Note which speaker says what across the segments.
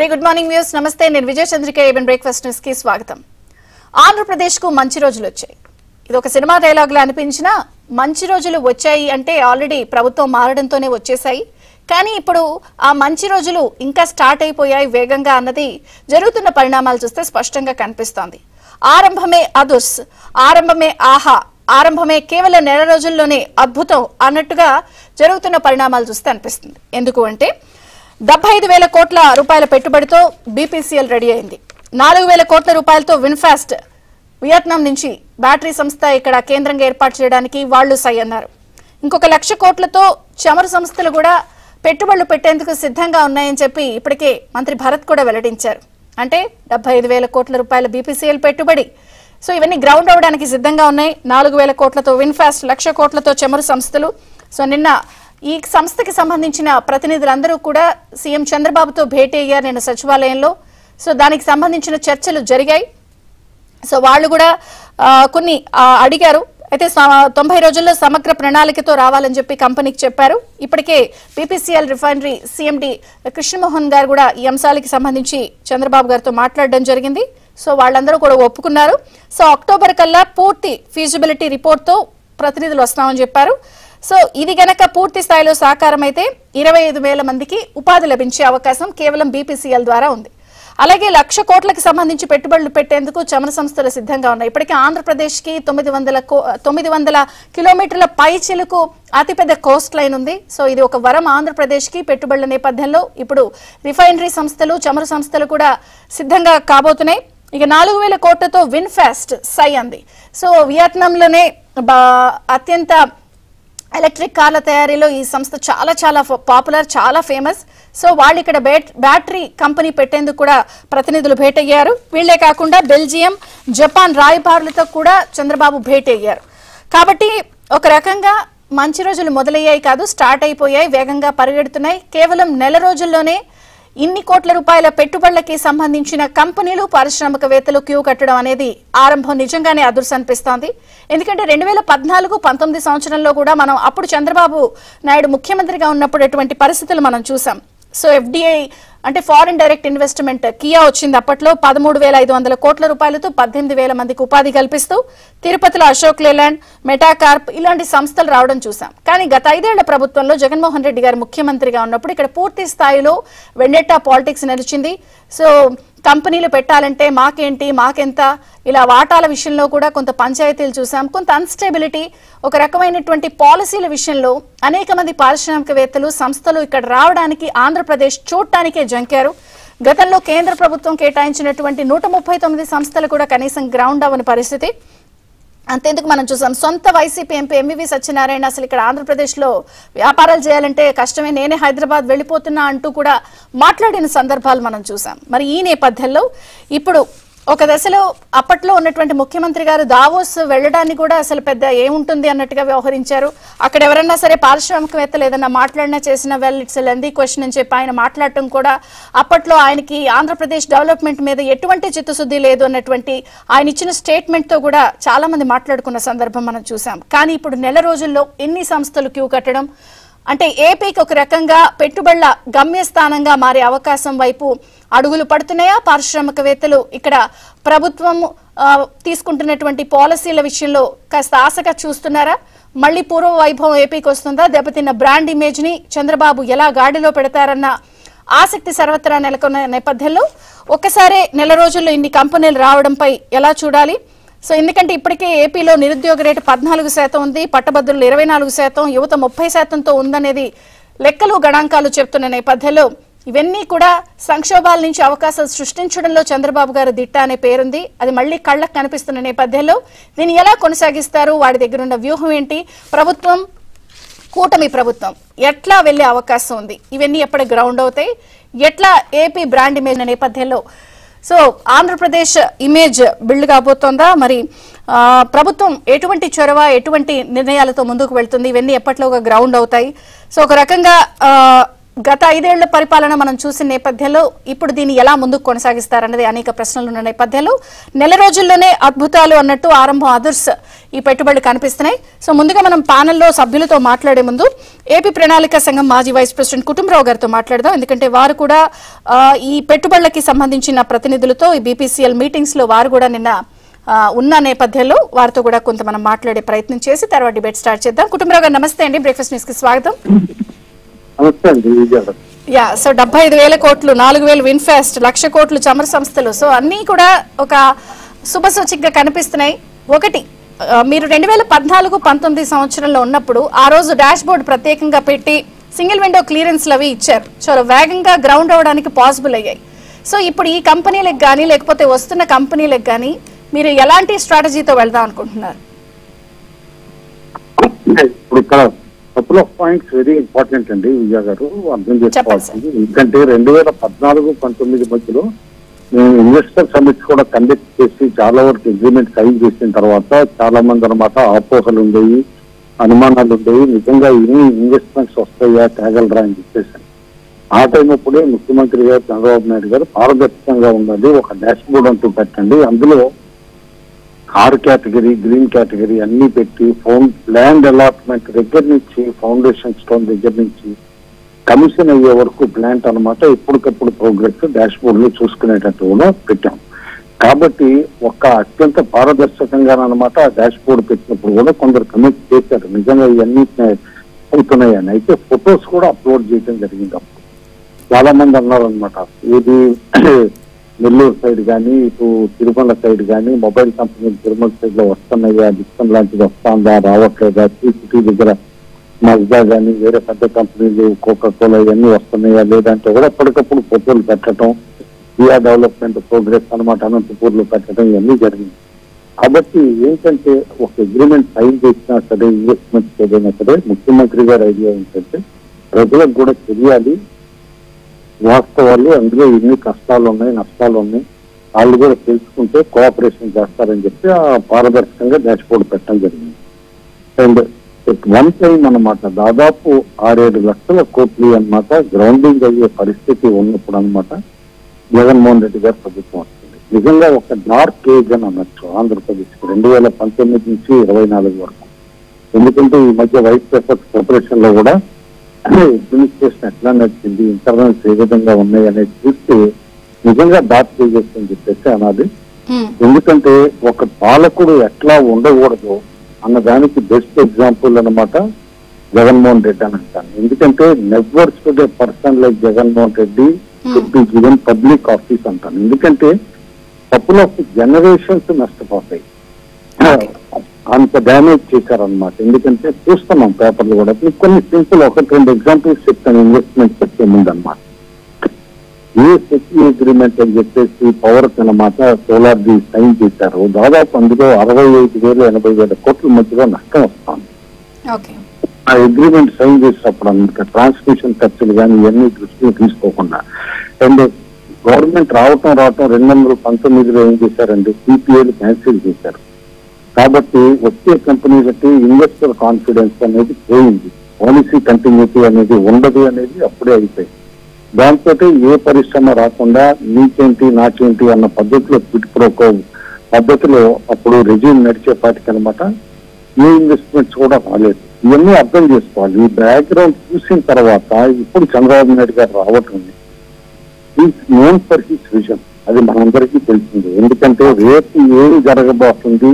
Speaker 1: Very good morning news. నమస్తే, నేను విజయ Chandrika. ABN breakfast news కి స్వాగతం. ఆంధ్రప్రదేశ్ కు మంచి రోజులు వచ్చాయి. ఇది ఒక సినిమా డైలాగ్ లా అనిపించినా మంచి రోజులు వచ్చాయి అంటే ఆల్రెడీ ప్రభుత్వం మారడంతోనే వచ్చేసాయి. కానీ ఇప్పుడు ఆ మంచి రోజులు ఇంకా స్టార్ట్ అయిపోయాయి వేగంగా అన్నది జరుగుతున్న పరిణామాలు చూస్తే స్పష్టంగా కనిపిస్తోంది. ఆరంభమే అదుర్స్, ఆరంభమే ఆహా, ఆరంభమే కేవలం నెల రోజుల్లోనే అద్భుతం అన్నట్టుగా జరుగుతున్న పరిణామాలు చూస్తే అనిపిస్తుంది. ఎందుకు అంటే 75,000 కోట్ల రూపాయల పెట్టుబడితో బీపీసీఎల్ రెడీ అయింది. 4,000 కోట్ల రూపాయలతో విన్ఫాస్ట్ వియత్నాం నుంచి బ్యాటరీ సంస్థ ఇక్కడ కేంద్రంగా ఏర్పాటు చేయడానికి వాళ్లు సై అన్నారు. ఇంకొక 1,00,000 కోట్లతో చమురు సంస్థలు కూడా పెట్టుబడులు పెట్టేందుకు సిద్ధంగా ఉన్నాయని చెప్పి ఇప్పటికే మంత్రి భరత్ కూడా వెల్లడించారు. అంటే 75,000 కోట్ల రూపాయల బీపీసీఎల్ పెట్టుబడి. సో ఇవన్నీ గ్రౌండ్ అవడానికి సిద్ధంగా ఉన్నాయి. 4,000 కోట్లతో విన్ఫాస్ట్, 1,00,000 కోట్లతో చమురు సంస్థలు. సో నిన్న ఈ సంస్థకి సంబంధించిన ప్రతినిధులందరూ కూడా సీఎం చంద్రబాబుతో భేటీ అయ్యారు నిన్న సచివాలయంలో. సో దానికి సంబంధించిన చర్చలు జరిగాయి. సో వాళ్ళు కూడా కొన్ని అడిగారు. అయితే 90 రోజుల్లో సమగ్ర ప్రణాళికతో రావాలని చెప్పి కంపెనీకి చెప్పారు. ఇప్పటికే బీపీసీఎల్ రిఫైనరీ సీఎండీ కృష్ణమోహన్ గారు కూడా ఈ అంశాలకి సంబంధించి చంద్రబాబు గారితో మాట్లాడడం జరిగింది. సో వాళ్ళందరూ కూడా ఒప్పుకున్నారు. సో అక్టోబర్ కల్లా పూర్తి ఫీజిబిలిటీ రిపోర్ట్తో ప్రతినిధులు వస్తామని చెప్పారు. సో ఇది గనక పూర్తి స్థాయిలో సాకారం అయితే 25,000 మందికి ఉపాధి లభించే అవకాశం కేవలం బీపీసీఎల్ ద్వారా ఉంది. అలాగే 1,00,000 కోట్లకు సంబంధించి పెట్టుబడులు పెట్టేందుకు చమురు సంస్థలు సిద్ధంగా ఉన్నాయి. ఇప్పటికే ఆంధ్రప్రదేశ్ కి 900 కిలోమీటర్ల పై చిలుకు అతిపెద్ద కోస్ట్ లైన్ ఉంది. సో ఇది ఒక వరం ఆంధ్రప్రదేశ్ కి. పెట్టుబడుల నేపథ్యంలో ఇప్పుడు రిఫైనరీ సంస్థలు, చమురు సంస్థలు కూడా సిద్ధంగా కాబోతున్నాయి. ఇక 4,000 కోట్లతో విన్ఫాస్ట్ సై అంది. సో వియత్నాంలోనే అత్యంత ఎలక్ట్రిక్ కార్ల తయారీలో ఈ సంస్థ చాలా చాలా పాపులర్, చాలా ఫేమస్. సో వాళ్ళు ఇక్కడ బ్యాటరీ కంపెనీ పెట్టేందుకు కూడా ప్రతినిధులు భేటీ అయ్యారు. వీళ్లే కాకుండా బెల్జియం, జపాన్ రాయబారులతో కూడా చంద్రబాబు భేటీ అయ్యారు. కాబట్టి ఒక రకంగా మంచి రోజులు మొదలయ్యాయి కాదు, స్టార్ట్ అయిపోయాయి, వేగంగా పరిగెడుతున్నాయి. కేవలం నెల రోజుల్లోనే ఇన్ని కోట్ల రూపాయల పెట్టుబడులకి సంబంధించిన కంపెనీలు, పారిశ్రామికవేత్తలు క్యూ కట్టడం అనేది ఆరంభం నిజంగానే అదుర్స్ అనిపిస్తోంది. ఎందుకంటే 2014-19 సంవత్సరంలో కూడా మనం అప్పుడు చంద్రబాబు నాయుడు ముఖ్యమంత్రిగా ఉన్నప్పుడు ఎటువంటి పరిస్థితులు మనం చూసాం. సో ఎఫ్డిఐ అంటే ఫారిన్ డైరెక్ట్ ఇన్వెస్ట్మెంట్ కియా వచ్చింది. అప్పట్లో 13,500 కోట్ల రూపాయలతో 18,000 మందికి ఉపాధి కల్పిస్తూ తిరుపతిలో అశోక్ లేలాండ్, మెటాకార్ప్ ఇలాంటి సంస్థలు రావడం చూసాం. కానీ గత 5 ఏళ్ల ప్రభుత్వంలో జగన్మోహన్ రెడ్డి గారు ముఖ్యమంత్రిగా ఉన్నప్పుడు ఇక్కడ పూర్తి స్థాయిలో వెండెట్టా పాలిటిక్స్ నడిచింది. సో కంపెనీలు పెట్టాలంటే మాకేంటి, మాకెంత, ఇలా వాటాల విషయంలో కూడా కొంత పంచాయతీలు చూసాం. కొంత అన్స్టేబిలిటీ, ఒక రకమైనటువంటి పాలసీల విషయంలో అనేక మంది పారిశ్రామికవేత్తలు, సంస్థలు ఇక్కడ రావడానికి ఆంధ్రప్రదేశ్ చూడటానికే జంకారు. గతంలో కేంద్ర ప్రభుత్వం కేటాయించినటువంటి 139 సంస్థలు కూడా కనీసం గ్రౌండ్ అవ్వని పరిస్థితి. అంతేందుకు మనం చూసాం సొంత వైసీపీ ఎంపీ ఎంవివి సత్యనారాయణ అసలు ఇక్కడ ఆంధ్రప్రదేశ్లో వ్యాపారాలు చేయాలంటే కష్టమే, నేనే హైదరాబాద్ వెళ్ళిపోతున్నా అంటూ కూడా మాట్లాడిన సందర్భాలు మనం చూసాం. మరి ఈ నేపథ్యంలో ఇప్పుడు ఒక దశలో అప్పట్లో ఉన్నటువంటి ముఖ్యమంత్రి గారు దావోస్ వెళ్ళడాన్ని కూడా అసలు పెద్ద ఏముంటుంది అన్నట్టుగా వ్యవహరించారు. అక్కడ ఎవరన్నా సరే పారిశ్రామికవేత్తలు ఏదన్నా మాట్లాడినా చేసిన వెల్ ఇట్స్ లెందీ క్వశ్చన్ అని చెప్పి ఆయన మాట్లాడటం కూడా అప్పట్లో ఆయనకి ఆంధ్రప్రదేశ్ డెవలప్మెంట్ మీద ఎటువంటి చిత్తశుద్ధి లేదు అన్నటువంటి ఆయన ఇచ్చిన స్టేట్మెంట్ తో కూడా చాలా మంది మాట్లాడుకున్న సందర్భం మనం చూసాం. కానీ ఇప్పుడు నెల రోజుల్లో ఎన్ని సంస్థలు క్యూ కట్టడం అంటే ఏపీకి ఒక రకంగా పెట్టుబడుల గమ్యస్థానంగా మారే అవకాశం వైపు అడుగులు పడుతున్నాయా? పారిశ్రామికవేత్తలు ఇక్కడ ప్రభుత్వం తీసుకుంటున్నటువంటి పాలసీల విషయంలో కాస్త ఆశగా చూస్తున్నారా? మళ్లీ పూర్వ వైభవం ఏపీకి వస్తుందా? దెబ్బతిన్న బ్రాండ్ ఇమేజ్ ని చంద్రబాబు ఎలా గాడిలో పెడతారన్న ఆసక్తి సర్వత్రా నెలకొన్న నేపథ్యంలో ఒక్కసారే నెల రోజుల్లో ఇన్ని కంపెనీలు రావడంపై ఎలా చూడాలి? సో ఎందుకంటే ఇప్పటికే ఏపీలో నిరుద్యోగ రేటు 14% ఉంది, పట్టభద్రులు 24%, యువత 30%తో ఉందనేది లెక్కలు గణాంకాలు చెప్తున్న నేపథ్యంలో ఇవన్నీ కూడా సంక్షోభాల నుంచి అవకాశాలు సృష్టించడంలో చంద్రబాబు గారు దిట్ట అనే పేరుంది. అది మళ్లీ కళ్ళకు కనిపిస్తున్న నేపథ్యంలో దీన్ని ఎలా కొనసాగిస్తారు? వాడి దగ్గర ఉన్న వ్యూహం ఏంటి? ప్రభుత్వం, కూటమి ప్రభుత్వం ఎట్లా వెళ్లే అవకాశం ఉంది? ఇవన్నీ ఎప్పుడు గ్రౌండ్ అవుతాయి? ఎట్లా ఏపీ బ్రాండ్ ఇమేజ్ నేపథ్యంలో సో ఆంధ్రప్రదేశ్ ఇమేజ్ బిల్డ్ కాబోతోందా? మరి ప్రభుత్వం ఎటువంటి చొరవ, ఎటువంటి నిర్ణయాలతో ముందుకు వెళ్తుంది? ఇవన్నీ ఎప్పట్లోగా గ్రౌండ్ అవుతాయి. సో ఒక రకంగా గత 5 ఏళ్ల పరిపాలన మనం చూసిన నేపథ్యంలో ఇప్పుడు దీన్ని ఎలా ముందుకు కొనసాగిస్తారన్నది అనేక ప్రశ్నలు ఉన్న నేపథ్యంలో నెల రోజుల్లోనే అద్భుతాలు అన్నట్టు ఆరంభం అదర్స్ ఈ పెట్టుబడులు కనిపిస్తున్నాయి. సో ముందుగా మనం ప్యానెల్లో సభ్యులతో మాట్లాడే ముందు ఏపీ ప్రణాళిక సంఘం మాజీ వైస్ ప్రెసిడెంట్ కుటుంబరావు గారితో మాట్లాడదాం. ఎందుకంటే వారు కూడా ఈ పెట్టుబడులకి సంబంధించిన ప్రతినిధులతో ఈ బీపీసీఎల్ మీటింగ్స్ లో వారు కూడా నిన్న ఉన్న నేపథ్యంలో వారితో కూడా కొంత మనం మాట్లాడే ప్రయత్నం చేసి తర్వాత డిబేట్ స్టార్ట్ చేద్దాం. కుటుంబరావు గారు నమస్తే అండి, బ్రేక్ఫాస్ట్ న్యూస్ కి స్వాగతం. యా, సో 75,000 కోట్లు, 4,000 విన్ఫెస్ట్, 1,00,000 కోట్లు చమర సంస్థలు, సో అన్ని కూడా ఒక శుభసూచికగా కనిపిస్తున్నాయి. ఒకటి, మీరు 2014-19 సంవత్సరంలో ఉన్నప్పుడు ఆ రోజు డాష్ బోర్డ్ ప్రత్యేకంగా పెట్టి సింగిల్ విండో క్లియరెన్స్లు అవి ఇచ్చారు, చాలా వేగంగా గ్రౌండ్ అవడానికి పాసిబుల్ అయ్యాయి. సో ఇప్పుడు ఈ కంపెనీలకు కానీ లేకపోతే వస్తున్న కంపెనీలకు కానీ మీరు ఎలాంటి స్ట్రాటజీతో వెళ్దాం అనుకుంటున్నారు?
Speaker 2: Couple of points very important అండి విజయ గారు, అర్థం చేసుకోవాల్సింది. ఎందుకంటే 2014-19 మధ్యలో మేము ఇన్వెస్టర్ సమిట్ కూడా కండక్ట్ చేసి చాలా వరకు అగ్రిమెంట్ సైన్ చేసిన తర్వాత చాలా మంది అనమాట ఆపోహలు ఉండేవి, అనుమానాలు ఉండేవి. నిజంగా ఇన్ని ఇన్వెస్ట్మెంట్స్ వస్తాయా, తేగలరా అని చెప్పేసి ఆ టైం అప్పుడే ముఖ్యమంత్రి గారు చంద్రబాబు నాయుడు గారు పారదర్శకంగా ఉన్నది, ఒక డాష్ బోర్డ్ అంటూ పెట్టండి, అందులో ఆర్ కేటగిరీ, గ్రీన్ కేటగిరీ అన్ని పెట్టి ల్యాండ్ అలాట్మెంట్ దగ్గర నుంచి ఫౌండేషన్ స్టోన్ దగ్గర నుంచి కమిషన్ అయ్యే వరకు ప్లాంట్ అనమాట ఎప్పటికప్పుడు ప్రోగ్రెస్ డాష్ బోర్డ్ లో చూసుకునేటట్టు కూడా పెట్టాం. కాబట్టి ఒక అత్యంత పారదర్శకంగా అనమాట ఆ డాష్ బోర్డ్ పెట్టినప్పుడు కూడా కొందరు కమిట్ చేశారు నిజంగా ఇవన్నీ అవుతున్నాయని. అయితే ఫొటోస్ కూడా అప్లోడ్ చేయడం జరిగింది. అప్పుడు చాలా మంది అన్నారు అనమాట, ఇది నెల్లూరు సైడ్ కానీ ఇటు తిరుమల సైడ్ కానీ మొబైల్ కంపెనీలు తిరుమల సైడ్ లో వస్తున్నాయా, డిస్కౌంట్ లాంటిది వస్తుందా, రావట్లేదా, సిటీ దగ్గర మజ్దా కానీ వేరే పెద్ద కంపెనీలు కోకా కోలా ఇవన్నీ వస్తున్నాయా లేదంటే కూడా ఎప్పటికప్పుడు ఫోటోలు పెట్టడం, విఆ డెవలప్మెంట్ ప్రోగ్రెస్ అనమాట అనంతపూర్ లో పెట్టడం ఇవన్నీ జరిగింది. కాబట్టి ఏంటంటే ఒక అగ్రిమెంట్ సైన్ చేసినా సరే, ఇన్వెస్ట్మెంట్ ఏదైనా సరే ముఖ్యమంత్రి గారి ఐడియా ఏంటంటే ప్రజలకు కూడా తెలియాలి వాస్తవాలు, అందులో ఎన్ని కష్టాలు ఉన్నాయి, నష్టాలు ఉన్నాయి, వాళ్ళు కూడా తెలుసుకుంటే కోఆపరేషన్ చేస్తారని చెప్పి ఆ పారదర్శకంగా డాష్ బోర్డ్ పెట్టడం జరిగింది. అండ్ వన్ టైం అనమాట దాదాపు 6-7 లక్షల కోట్లు అనమాట గ్రౌండింగ్ అయ్యే పరిస్థితి ఉన్నప్పుడు అనమాట జగన్మోహన్ రెడ్డి గారు ప్రభుత్వం వస్తుంది. నిజంగా ఒక డార్క్ ఏజ్ అని అనొచ్చు ఆంధ్రప్రదేశ్ 2019 నుంచి 24 వరకు. ఎందుకంటే ఈ మధ్య వైట్ పేపర్స్ ప్రిపరేషన్ లో కూడా అడ్మినిస్ట్రేషన్ ఎట్లా నడిచింది, ఇంటర్నల్స్ ఏ విధంగా ఉన్నాయి అనేది చూస్తే నిజంగా డార్క్ ఏజెస్ అని చెప్పేసి అనాలి. ఎందుకంటే ఒక పాలకుడు ఎట్లా ఉండకూడదు అన్న దానికి బెస్ట్ ఎగ్జాంపుల్ అనమాట జగన్మోహన్ రెడ్డి అని అంటాను. ఎందుకంటే never should A person like Jaganmohan Reddy should be given public office అంటాను. ఎందుకంటే కపుల్ ఆఫ్ జనరేషన్స్ నష్టపోతాయి, అంత డ్యామేజ్ చేశారనమాట. ఎందుకంటే చూస్తున్నాం పేపర్లు కూడా. కొన్ని సింపుల్ 1-2 ఎగ్జాంపుల్స్ చెప్తాను ఇన్వెస్ట్మెంట్ వచ్చే ముందు అనమాట. ఏ సెక్యూ అగ్రిమెంట్ అని చెప్పేసి పవర్ అనమాట సోలార్ ది సైన్ చేశారు, దాదాపు అందులో 65,000-80,000 కోట్ల మధ్యలో నష్టం వస్తుంది. ఆ అగ్రిమెంట్ సైన్ చేసినప్పుడు అనమాట ట్రాన్స్మిషన్ ఖర్చులు కానీ ఇవన్నీ దృష్టిలో తీసుకోకుండా. అండ్ గవర్నమెంట్ రావటం 2019లో ఏం చేశారండి, సిపిఐలు క్యాన్సిల్ చేశారు. కాబట్టి వచ్చే కంపెనీలకి ఇన్వెస్టర్ కాన్ఫిడెన్స్ అనేది పోయింది, పాలసీ కంటిన్యూటీ అనేది ఉండదు అనేది అప్పుడే అయిపోయింది. దాంతో ఏ పరిశ్రమ రాకుండా నీకేంటి నాకేంటి అన్న పద్ధతిలో క్విట్ ప్రోకో పద్ధతిలో అప్పుడు రెజ్యూమ్ నడిచేపాటికి అనమాట ఏ ఇన్వెస్ట్మెంట్స్ కూడా రాలేదు. ఇవన్నీ అర్థం చేసుకోవాలి. ఈ బ్యాక్గ్రౌండ్ చూసిన తర్వాత ఇప్పుడు చంద్రబాబు నాయుడు గారు రావటం is known for his vision, అది మనందరికీ తెలిసింది. ఎందుకంటే రేపు ఏమి జరగబోతుంది,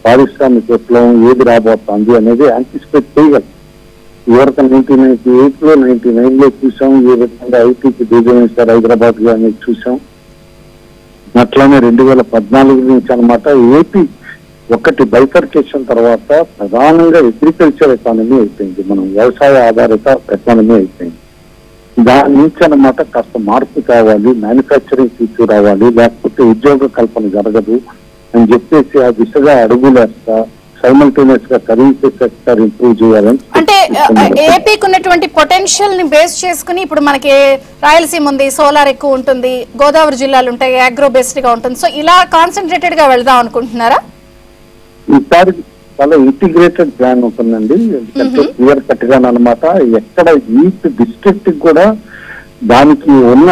Speaker 2: పారిశ్రామిక విప్లవం ఏది రాబోతుంది అనేది యాంటిసిపేట్ చేయగలం. ఇవరకు 1998లో 99లో చూసాం ఏ విధంగా ఐటీకి బీజేపీ హైదరాబాద్ లో అనేది చూసాం. అట్లానే 2014 నుంచి అనమాట ఏపీ ఒకటి బైఫర్కేషన్ తర్వాత ప్రధానంగా అగ్రికల్చర్ ఎకానమీ అయిపోయింది, మనం వ్యవసాయ ఆధారిత ఎకానమీ అయిపోయింది. దాని నుంచి అనమాట కాస్త మార్పు కావాలి, మ్యానుఫ్యాక్చరింగ్ తీసుకురావాలి, లేకపోతే ఉద్యోగ కల్పన జరగదు అని చెప్పేసి ఆ దిశగా అడుగులేస్తా సైమల్టేనియస్ గా సర్వీసెస్ సెక్టర్ ఇంప్రూవ్ చేయాలని.
Speaker 1: అంటే ఏపీకి ఉన్నటువంటి పొటెన్షియల్ ని బేస్ చేసుకుని ఇప్పుడు మనకి రాయలసీమ ఉంది, సోలార్ ఎక్కువ ఉంటుంది, గోదావరి జిల్లాలు ఉంటాయి, అగ్రో బేస్డ్ గా ఉంటుంది, సో ఇలా కాన్సన్ట్రేటెడ్ గా వెళ్దాం అనుకుంటున్నారా?
Speaker 2: ఈసారి చాలా ఇంటిగ్రేటెడ్ ప్లాన్ ఉంటుందండి. ఎందుకంటే క్లియర్ కట్ గా అనమాట ఎక్కడ ఈచ్ డిస్ట్రిక్ట్ కూడా దానికి ఉన్న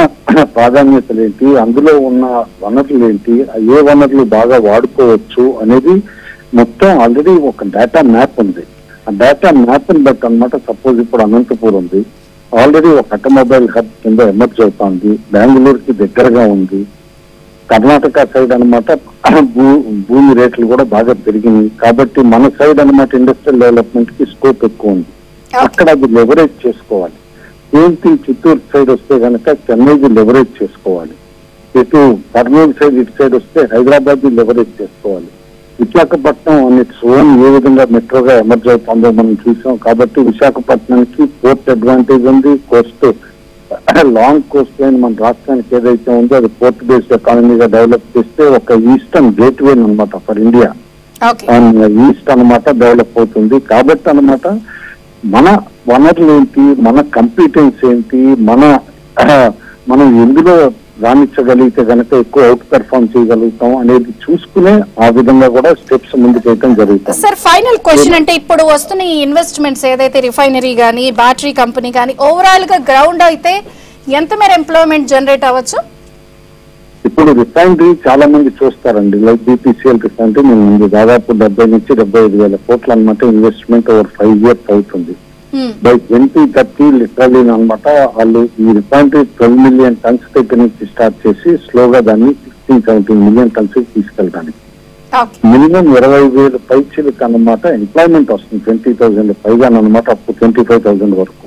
Speaker 2: ప్రాధాన్యతలు ఏంటి, అందులో ఉన్న వనరులు ఏంటి, ఏ వనరులు బాగా వాడుకోవచ్చు అనేది మొత్తం ఆల్రెడీ ఒక డేటా మ్యాప్ ఉంది. ఆ డేటా మ్యాప్ ని బట్టి అనమాట సపోజ్ ఇప్పుడు అనంతపూర్ ఉంది, ఆల్రెడీ ఒక ఆటోమొబైల్ హబ్ కింద ఎమర్జ్ అవుతుంది, బెంగళూరుకి దగ్గరగా ఉంది, కర్ణాటక సైడ్ అనమాట భూమి రేట్లు కూడా బాగా పెరిగినాయి. కాబట్టి మన సైడ్ అనమాట ఇండస్ట్రియల్ డెవలప్మెంట్ కి స్కోప్ ఎక్కువ ఉంది. అక్కడ అది లెవరేజ్ చేసుకోవాలి. ఏంటి చిత్తూరు సైడ్ వస్తే కనుక చెన్నైకి లెవరేజ్ చేసుకోవాలి. ఇటు కర్నూలు సైడ్ ఇటు సైడ్ వస్తే హైదరాబాద్ లెవరేజ్ చేసుకోవాలి. విశాఖపట్నం అనే ఓన్ ఏ విధంగా మెట్రోగా ఎమర్జ్ అవుతుందో మనం చూసాం. కాబట్టి విశాఖపట్నానికి పోర్ట్ అడ్వాంటేజ్ ఉంది. కోస్ట్ లాంగ్ కోస్ట్ లైన్ మన రాష్ట్రానికి ఏదైతే ఉందో అది పోర్ట్ బేస్డ్ ఎకానమీగా డెవలప్ చేస్తే ఒక ఈస్టర్న్ గేట్ వే అనమాట ఫర్ ఇండియా ఈస్ట్ అనమాట డెవలప్ అవుతుంది. కాబట్టి అనమాట మన వనరులు ఏంటి, మన కంపిటెన్స్ ఏంటి, మనం ఎందులో రాణించగలిగితే కనుక ఎక్కువ అవుట్ పెర్ఫార్మ్ చేయగలుగుతాం అనేది చూసుకునే ఆ విధంగా కూడా స్టెప్స్ ముందుకు వేయడం జరుగుతుంది.
Speaker 1: సార్ ఫైనల్ క్వశ్చన్ అంటే ఇప్పుడు వస్తున్న ఈ ఇన్వెస్ట్మెంట్స్ ఏదైతే రిఫైనరీ కానీ బ్యాటరీ కంపెనీ కానీ ఓవరాల్ గా గ్రౌండ్ అయితే ఎంత మేర ఎంప్లాయ్మెంట్ జనరేట్ అవ్వచ్చు?
Speaker 2: ఇప్పుడు రిఫైనరీ చాలా మంది చూస్తారండి. లైక్ బీపీసీఎల్ రిఫైనరీ ముందు దాదాపు 70 నుంచి 75,000 కోట్లు అనమాట ఇన్వెస్ట్మెంట్ ఓవర్ 5 years అవుతుంది. బై 2030 లిటరలీ అనమాట వాళ్ళు ఈ రిఫైనరీ 12 million tons దగ్గర నుంచి స్టార్ట్ చేసి స్లోగా దాన్ని 16-17 million tons తీసుకెళ్ళడానికి మినిమం 20,000 పైచీలకు అనమాట ఎంప్లాయ్మెంట్ వస్తుంది. 20,000 పైగా అనమాట అప్పుడు 25,000 వరకు.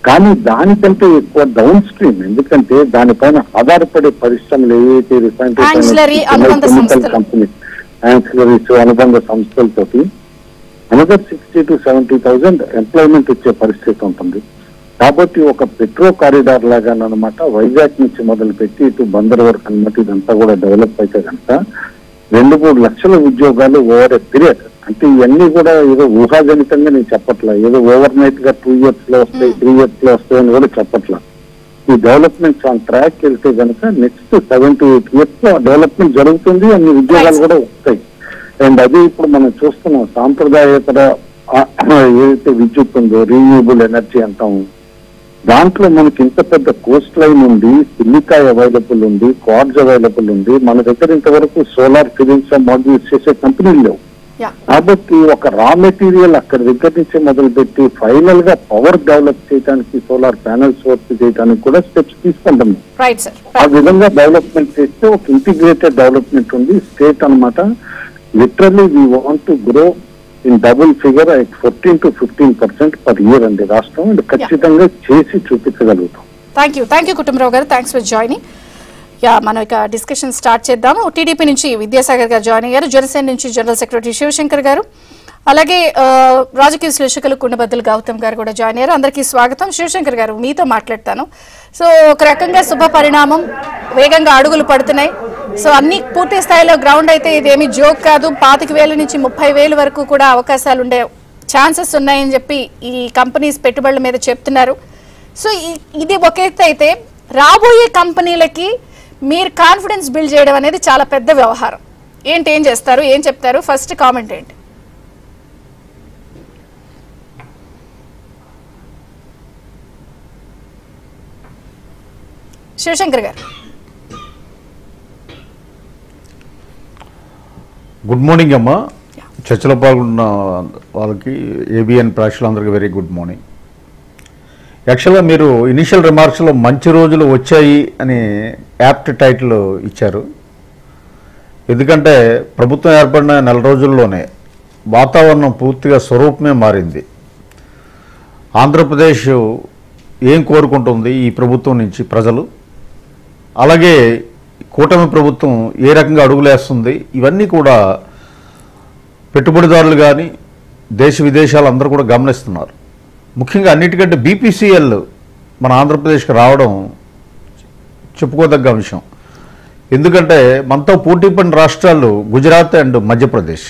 Speaker 2: కానీ దానికంటే ఎక్కువ డౌన్ స్ట్రీమ్, ఎందుకంటే దానిపైన ఆధారపడే పరిశ్రమలు ఏవైతే రిఫైనరీ కంపెనీ యాన్సిలరీస్ అనుబంధ సంస్థలతోటి అనదర్ 60,000 to 70,000 ఎంప్లాయ్మెంట్ వచ్చే పరిస్థితి ఉంటుంది. కాబట్టి ఒక పెట్రో కారిడార్ లాగా అనమాట వైజాగ్ నుంచి మొదలుపెట్టి ఇటు బందర్ వరకు అనమాట ఇదంతా కూడా డెవలప్ అయితే కనుక 2-3 లక్షల ఉద్యోగాలు ఓవర్ ఎ పీరియడ్. అంటే ఇవన్నీ కూడా ఏదో ఊహాజనితంగా నేను చెప్పట్లా, ఏదో ఓవర్ నైట్ గా 2 years లో వస్తాయి 3 years లో వస్తాయని కూడా చెప్పట్లా. ఈ డెవలప్మెంట్స్ ఆన్ ట్రాక్ వెళ్తే కనుక నెక్స్ట్ 7 to 8 years లో డెవలప్మెంట్ జరుగుతుంది, అన్ని ఉద్యోగాలు కూడా వస్తాయి. అండ్ అది ఇప్పుడు మనం చూస్తున్నాం సాంప్రదాయేతర ఏదైతే విద్యుత్ ఉందో రీన్యూబుల్ ఎనర్జీ అంటాము, దాంట్లో మనకి ఇంత పెద్ద కోస్ట్ లైన్ ఉంది, సిలికాయ్ అవైలబుల్ ఉంది, క్వార్ట్జ్ అవైలబుల్ ఉంది. మన దగ్గర ఇంతవరకు సోలార్ ఫిలిమ్స్ మాడ్యూల్స్ చేసే కంపెనీలు లేవు. కాబట్టి ఒక రా మెటీరియల్ అక్కడ దగ్గర నుంచి మొదలుపెట్టి ఫైనల్ గా పవర్ డెవలప్ చేయడానికి సోలార్ ప్యానల్స్ వర్క్ చేయడానికి కూడా స్టెప్స్ తీసుకుంటాం. ఆ విధంగా డెవలప్మెంట్ చేస్తే ఒక ఇంటిగ్రేటెడ్ డెవలప్మెంట్ ఉంది. స్టేట్ అనమాట literally we want to grow in double figure at 14 to 15% per year అండి రాష్ట్రం. అండ్ ఖచ్చితంగా చేసి చూపించగలుగుతాం.
Speaker 1: థ్యాంక్ యూ కుటుంబరావు గారు, థ్యాంక్స్ ఫర్ జాయినింగ్. మనం ఇక డిస్కషన్ స్టార్ట్ చేద్దాము. టీడీపీ నుంచి విద్యాసాగర్ గారు జాయిన్ అయ్యారు, జనసేన నుంచి జనరల్ సెక్రటరీ శివశంకర్ గారు, అలాగే రాజకీయ విశ్లేషకులు కుండబద్దలు గౌతమ్ గారు కూడా జాయిన్ అయ్యారు. అందరికీ స్వాగతం. శివశంకర్ గారు మీతో మాట్లాడతాను. సో ఒక రకంగా శుభ పరిణామం, వేగంగా అడుగులు పడుతున్నాయి. సో అన్ని పూర్తి స్థాయిలో గ్రౌండ్ అయితే ఇదేమి జోక్ కాదు. 25,000 నుంచి 30,000 వరకు కూడా అవకాశాలు ఉండే ఛాన్సెస్ ఉన్నాయని చెప్పి ఈ కంపెనీస్ పెట్టుబడుల మీద చెప్తున్నారు. సో ఇది ఒక ఎత్తు అయితే రాబోయే కంపెనీలకి మీరు కాన్ఫిడెన్స్ బిల్డ్ చేయడం అనేది చాలా పెద్ద వ్యవహారం. ఏం చేస్తారు, ఏం చెప్తారు? ఫస్ట్ కామెంట్ ఏంటి? శివశంకర్ గారు.
Speaker 3: గుడ్ మార్నింగ్ అమ్మా. చర్చలో పాల్గొన్న వాళ్ళకి ఏబిఎన్ ప్రేక్షకులందరికీ వెరీ గుడ్ మార్నింగ్. యాక్చువల్గా మీరు ఇనిషియల్ రిమార్క్స్లో మంచి రోజులు వచ్చాయి అని యాప్ట్ టైటిల్ ఇచ్చారు. ఎందుకంటే ప్రభుత్వం ఏర్పడిన 4 రోజుల్లోనే వాతావరణం పూర్తిగా స్వరూపమే మారింది. ఆంధ్రప్రదేశ్ ఏం కోరుకుంటుంది ఈ ప్రభుత్వం నుంచి ప్రజలు, అలాగే కూటమి ప్రభుత్వం ఏ రకంగా అడుగులేస్తుంది, ఇవన్నీ కూడా పెట్టుబడిదారులు కానీ దేశ విదేశాలు అందరూ కూడా గమనిస్తున్నారు. ముఖ్యంగా అన్నిటికంటే బీపీసీఎల్ మన ఆంధ్రప్రదేశ్కి రావడం చెప్పుకోదగ్గ అంశం. ఎందుకంటే మనతో పోటీ పడిన రాష్ట్రాలు గుజరాత్ అండ్ మధ్యప్రదేశ్.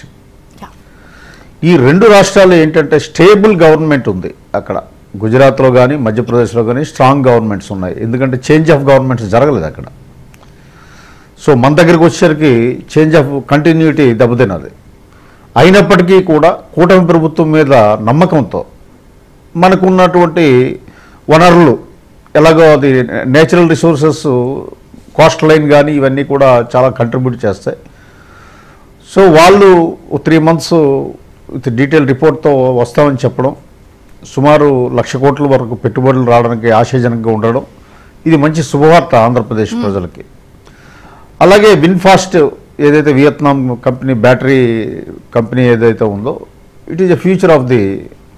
Speaker 3: ఈ 2 రాష్ట్రాలు ఏంటంటే స్టేబుల్ గవర్నమెంట్ ఉంది అక్కడ. గుజరాత్లో కానీ మధ్యప్రదేశ్లో కానీ స్ట్రాంగ్ గవర్నమెంట్స్ ఉన్నాయి. ఎందుకంటే చేంజ్ ఆఫ్ గవర్నమెంట్స్ జరగలేదు అక్కడ. సో మన దగ్గరికి వచ్చేసరికి చేంజ్ ఆఫ్ కంటిన్యూటీ దెబ్బతిన్నది. అయినప్పటికీ కూడా కూటమి ప్రభుత్వం మీద నమ్మకంతో మనకున్నటువంటి వనరులు ఎలాగో అది నేచురల్ రిసోర్సెస్ కోస్ట్ లైన్ కానీ ఇవన్నీ కూడా చాలా కంట్రిబ్యూట్ చేస్తాయి. సో వాళ్ళు 3 months విత్ డీటెయిల్ రిపోర్ట్తో వస్తామని చెప్పడం, సుమారు 1,00,000 కోట్ల వరకు పెట్టుబడులు రావడానికి ఆశాజనకంగా ఉండడం, ఇది మంచి శుభవార్త ఆంధ్రప్రదేశ్ ప్రజలకి. అలాగే విన్ఫాస్ట్ ఏదైతే వియత్నాం కంపెనీ బ్యాటరీ కంపెనీ ఏదైతే ఉందో, it is a future of the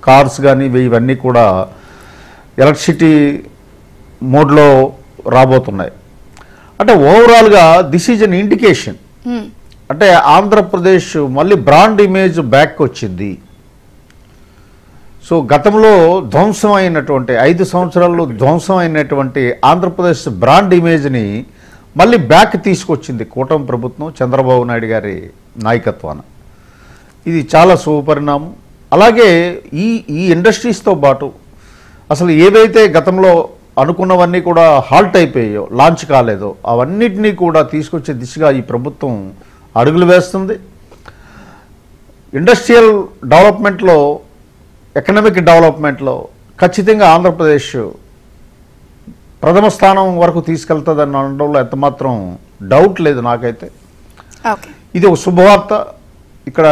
Speaker 3: cars కానీ ఇవన్నీ కూడా ఎలక్ట్రిసిటీ మోడ్లో రాబోతున్నాయి. అంటే ఓవరాల్గా దిస్ ఈజ్ అన్ ఇండికేషన్. అంటే ఆంధ్రప్రదేశ్ మళ్ళీ బ్రాండ్ ఇమేజ్ బ్యాక్ వచ్చింది. సో గతంలో ధ్వంసం అయినటువంటి 5 సంవత్సరాల్లో ధ్వంసం అయినటువంటి ఆంధ్రప్రదేశ్ బ్రాండ్ ఇమేజ్ని మళ్ళీ బ్యాక్ తీసుకొచ్చింది కూటమి ప్రభుత్వం చంద్రబాబు నాయుడు గారి నాయకత్వాన. ఇది చాలా శుభపరిణామం. అలాగే ఈ ఇండస్ట్రీస్తో పాటు అసలు ఏవైతే గతంలో అనుకున్నవన్నీ కూడా హాల్ట్ అయిపోయాయో, లాంచ్ కాలేదో, అవన్నిటినీ కూడా తీసుకొచ్చే దిశగా ఈ ప్రభుత్వం అడుగులు వేస్తుంది. ఇండస్ట్రియల్ డెవలప్మెంట్లో, ఎకనామిక్ డెవలప్మెంట్లో ఖచ్చితంగా ఆంధ్రప్రదేశ్ ప్రథమ స్థానం వరకు తీసుకెళ్తుందని అనడంలో ఎంతమాత్రం డౌట్ లేదు నాకైతే. ఇది ఒక శుభవార్త. ఇక్కడ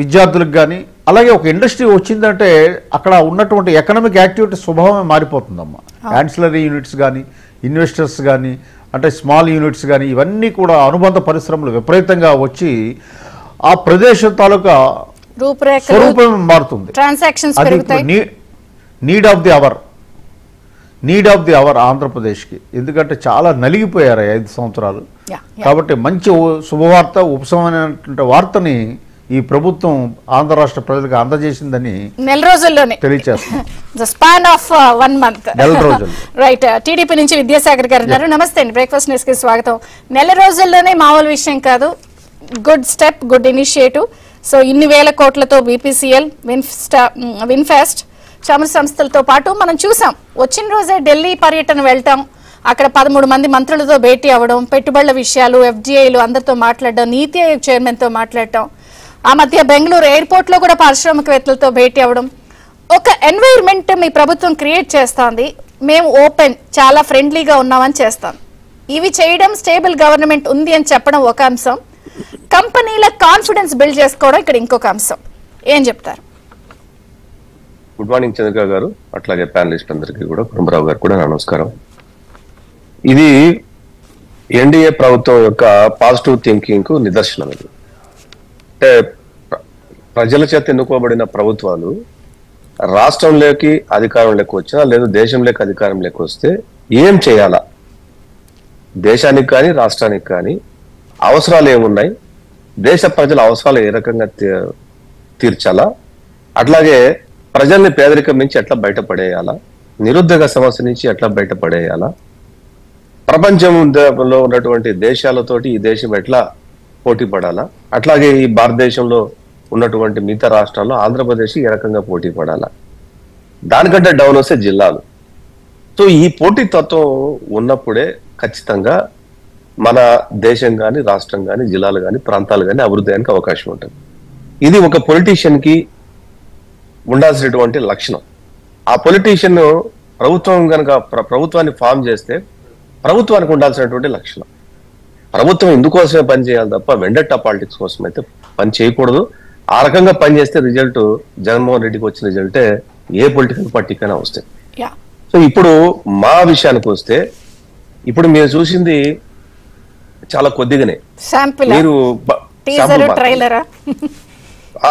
Speaker 3: విద్యార్థులకు కానీ, అలాగే ఒక ఇండస్ట్రీ వచ్చిందంటే అక్కడ ఉన్నటువంటి ఎకనామిక్ యాక్టివిటీ స్వభావమే మారిపోతుందమ్మా. యాన్సిలరీ యూనిట్స్ కానీ, ఇన్వెస్టర్స్ కానీ, అంటే స్మాల్ యూనిట్స్ కానీ, ఇవన్నీ కూడా అనుబంధ పరిశ్రమలు విపరీతంగా వచ్చి ఆ ప్రదేశం తాలూకా స్వరూపం మారుతుంది. అది నీడ్ ఆఫ్ ది అవర్ ఆంధ్రప్రదేశ్కి. ఎందుకంటే చాలా నలిగిపోయారు 5 సంవత్సరాలు. కాబట్టి మంచి శుభవార్త, ఉపశమనమైనటువంటి వార్తని ఈ ప్రభుత్వం ఆంధ్ర రాష్ట్ర ప్రజలకు అందజేసిందని
Speaker 1: నెల రోజుల్లోనే
Speaker 3: తెలియజేస్తుంది.
Speaker 1: Span of 1 month.
Speaker 3: నెల రోజులు.
Speaker 1: రైట్. టీడీపీ నుంచి విద్యాసాగర్ గారు ఉన్నారు. నమస్తే అండి, బ్రేక్ఫాస్ట్ న్యూస్ కి స్వాగతం. నెల రోజుల్లోనే మామూలు విషయం కాదు. Good step, good initiative. So ఇన్ని వేల కోట్లతో బీపీసీఎల్, విన్ఫాస్ట్, చమురు సంస్థలతో పాటు మనం చూసాం. వచ్చిన రోజే ఢిల్లీ పర్యటన వెళ్తాం, అక్కడ 13 మంది మంత్రులతో భేటీ అవ్వడం, పెట్టుబడుల విషయాలు, ఎఫ్డీఐలు అందరితో మాట్లాడడం, నీతి ఆయోగ్ చైర్మన్తో మాట్లాడటం, ఆ మధ్య బెంగళూరు ఎయిర్పోర్ట్లో కూడా పారిశ్రామికవేత్తలతో భేటీ అవ్వడం. ఒక ఎన్వైర్న్మెంట్ మీ ప్రభుత్వం క్రియేట్ చేస్తోంది. మేము ఓపెన్, చాలా ఫ్రెండ్లీగా ఉన్నామని చేస్తాం. ఇవి చేయడం, స్టేబుల్ గవర్నమెంట్ ఉంది అని చెప్పడం ఒక అంశం. కంపెనీల కాన్ఫిడెన్స్ బిల్డ్ చేసుకోవడం ఇక్కడ ఇంకొక అంశం. ఏం చెప్తారు?
Speaker 4: గుడ్ మార్నింగ్ చంద్రిక గారు, అట్లాగే ప్యానలిస్ట్ అందరికీ కూడా, కుటుంబరావు గారు కూడా నమస్కారం. ఇది ఎన్డీఏ ప్రభుత్వం యొక్క పాజిటివ్ థింకింగ్ కు నిదర్శనం. ఇది అంటే ప్రజల చేత ఎన్నుకోబడిన ప్రభుత్వాలు రాష్ట్రంలోకి అధికారంలోకి వచ్చినా లేదా దేశంలోకి అధికారంలోకి వస్తే ఏం చేయాలా, దేశానికి కానీ రాష్ట్రానికి కానీ అవసరాలు ఏమున్నాయి, దేశ ప్రజల అవసరాలు ఏ రకంగా తీర్చాలా, అట్లాగే ప్రజల్ని పేదరికం నుంచి ఎట్లా బయటపడేయాలా, నిరుద్యోగ సమస్య నుంచి ఎట్లా బయటపడేయాలా, ప్రపంచంలో ఉన్నటువంటి దేశాలతోటి ఈ దేశం ఎట్లా పోటీ పడాలా, అట్లాగే ఈ భారతదేశంలో ఉన్నటువంటి మిగతా రాష్ట్రాల్లో ఆంధ్రప్రదేశ్ ఏ రకంగా పోటీ పడాలా, దానికంటే డౌన్ వస్తే జిల్లాలు. సో ఈ పోటీ తత్వం ఉన్నప్పుడే ఖచ్చితంగా మన దేశం కానీ, రాష్ట్రం కానీ, జిల్లాలు కానీ, ప్రాంతాలు కానీ అభివృద్ధికి అవకాశం ఉంటుంది. ఇది ఒక పొలిటీషియన్ కి ఉండాల్సినటువంటి లక్షణం. ఆ పొలిటీషియన్ ప్రభుత్వం కనుక ప్రభుత్వాన్ని ఫామ్ చేస్తే ప్రభుత్వానికి ఉండాల్సినటువంటి లక్షణం. ప్రభుత్వం ఇందుకోసమే పని చేయాలి తప్ప వెండట్టా పాలిటిక్స్ కోసం అయితే పని చేయకూడదు. ఆ రకంగా పని చేస్తే రిజల్ట్ జగన్మోహన్ రెడ్డికి వచ్చిన రిజల్టే ఏ పొలిటికల్ పార్టీకైనా వస్తాయి. సో ఇప్పుడు మా విషయానికి వస్తే, ఇప్పుడు మీరు చూసింది చాలా కొద్దిగానే, మీరు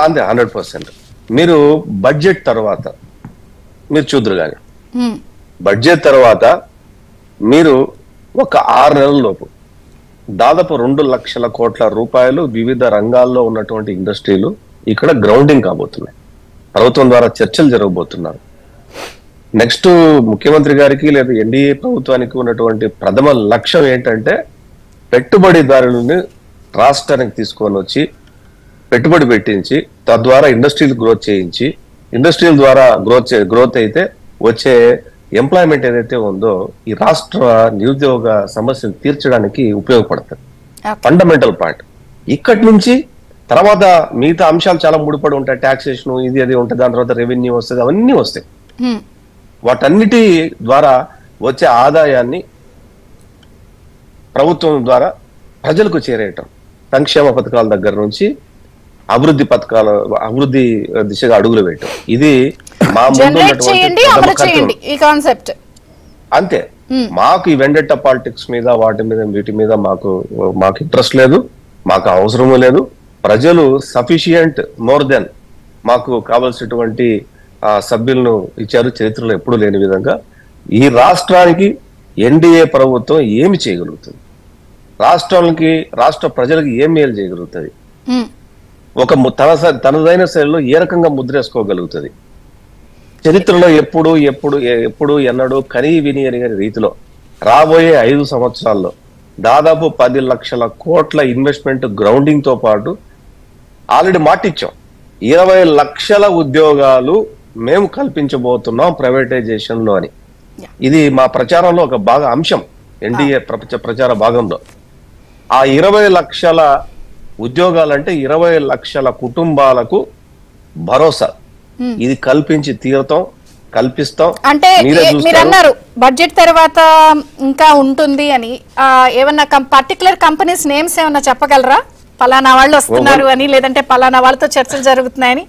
Speaker 4: అంతే 100%. మీరు బడ్జెట్ తర్వాత మీరు చూద్దరు కానీ, బడ్జెట్ తర్వాత మీరు ఒక 6 నెలల లోపు దాదాపు 2 లక్షల కోట్ల రూపాయలు వివిధ రంగాల్లో ఉన్నటువంటి ఇండస్ట్రీలు ఇక్కడ గ్రౌండింగ్ కాబోతున్నాయి. ప్రభుత్వం ద్వారా చర్చలు జరగబోతున్నారు. నెక్స్ట్ ముఖ్యమంత్రి గారికి లేదా ఎన్డీఏ ప్రభుత్వానికి ఉన్నటువంటి ప్రథమ లక్ష్యం ఏంటంటే పెట్టుబడిదారులని రాష్ట్రానికి తీసుకొని వచ్చి పెట్టుబడి పెట్టించి తద్వారా ఇండస్ట్రీలు గ్రోత్ చేయించి, ఇండస్ట్రీల ద్వారా గ్రోత్ అయితే వచ్చే ఎంప్లాయ్మెంట్ ఏదైతే ఉందో ఈ రాష్ట్ర నిరుద్యోగ సమస్యను తీర్చడానికి ఉపయోగపడుతుంది. Fundamental point. ఇక్కడి నుంచి తర్వాత మిగతా అంశాలు చాలా ముడిపడి ఉంటాయి. టాక్సేషన్ ఇది అది ఉంటుంది, దాని తర్వాత రెవెన్యూ వస్తుంది, అవన్నీ వస్తాయి. వాటన్నిటి ద్వారా వచ్చే ఆదాయాన్ని ప్రభుత్వం ద్వారా ప్రజలకు చేరేయటం, సంక్షేమ పథకాల దగ్గర నుంచి అభివృద్ధి దిశగా అడుగులు వేయటం, ఇది మా
Speaker 1: కాన్సెప్ట్.
Speaker 4: అంతే. మాకు ఈ వెండెట్ట పాలిటిక్స్ మీద వాటి మీద వీటి మీద మాకు ఇంట్రెస్ట్ లేదు, మాకు అవసరము లేదు. ప్రజలు సఫిషియంట్ మోర్ దెన్ మాకు కావలసినటువంటి సభ్యులను ఇచ్చారు, చరిత్రలో ఎప్పుడు లేని విధంగా. ఈ రాష్ట్రానికి ఎన్డీఏ ప్రభుత్వం ఏమి చేయగలుగుతుంది, రాష్ట్ర ప్రజలకు ఏం మేలు చేయగలుగుతుంది, ఒక తనదైన శైలిలో ఏ రకంగా ముద్రేసుకోగలుగుతుంది, చరిత్రలో ఎప్పుడు ఎన్నడూ కనీ విని అనే రీతిలో రాబోయే 5 సంవత్సరాల్లో దాదాపు 10 లక్షల కోట్ల ఇన్వెస్ట్మెంట్ గ్రౌండింగ్ తో పాటు ఆల్రెడీ మాటిచ్చాం 20 లక్షల ఉద్యోగాలు మేము కల్పించబోతున్నాం ప్రైవేటైజేషన్ లో అని. ఇది మా ప్రచారంలో ఒక బాగా అంశం, ఎన్డీఏ ప్రచార భాగంలో. ఆ 20 లక్షల ఉద్యోగాలంటే 20 లక్షల కుటుంబాలకు భరోసా, ఇది కల్పించి తీరతాం, కల్పిస్తాం.
Speaker 1: అంటే మీరు అన్నారు బడ్జెట్ తర్వాత ఇంకా ఉంటుంది అని, ఏమన్నా పర్టికులర్ కంపెనీస్ నేమ్స్ ఏమన్నా చెప్పగలరా? పలానా వాళ్ళు వస్తున్నారు అని, లేదంటే పలానా వాళ్ళతో చర్చలు జరుగుతున్నాయని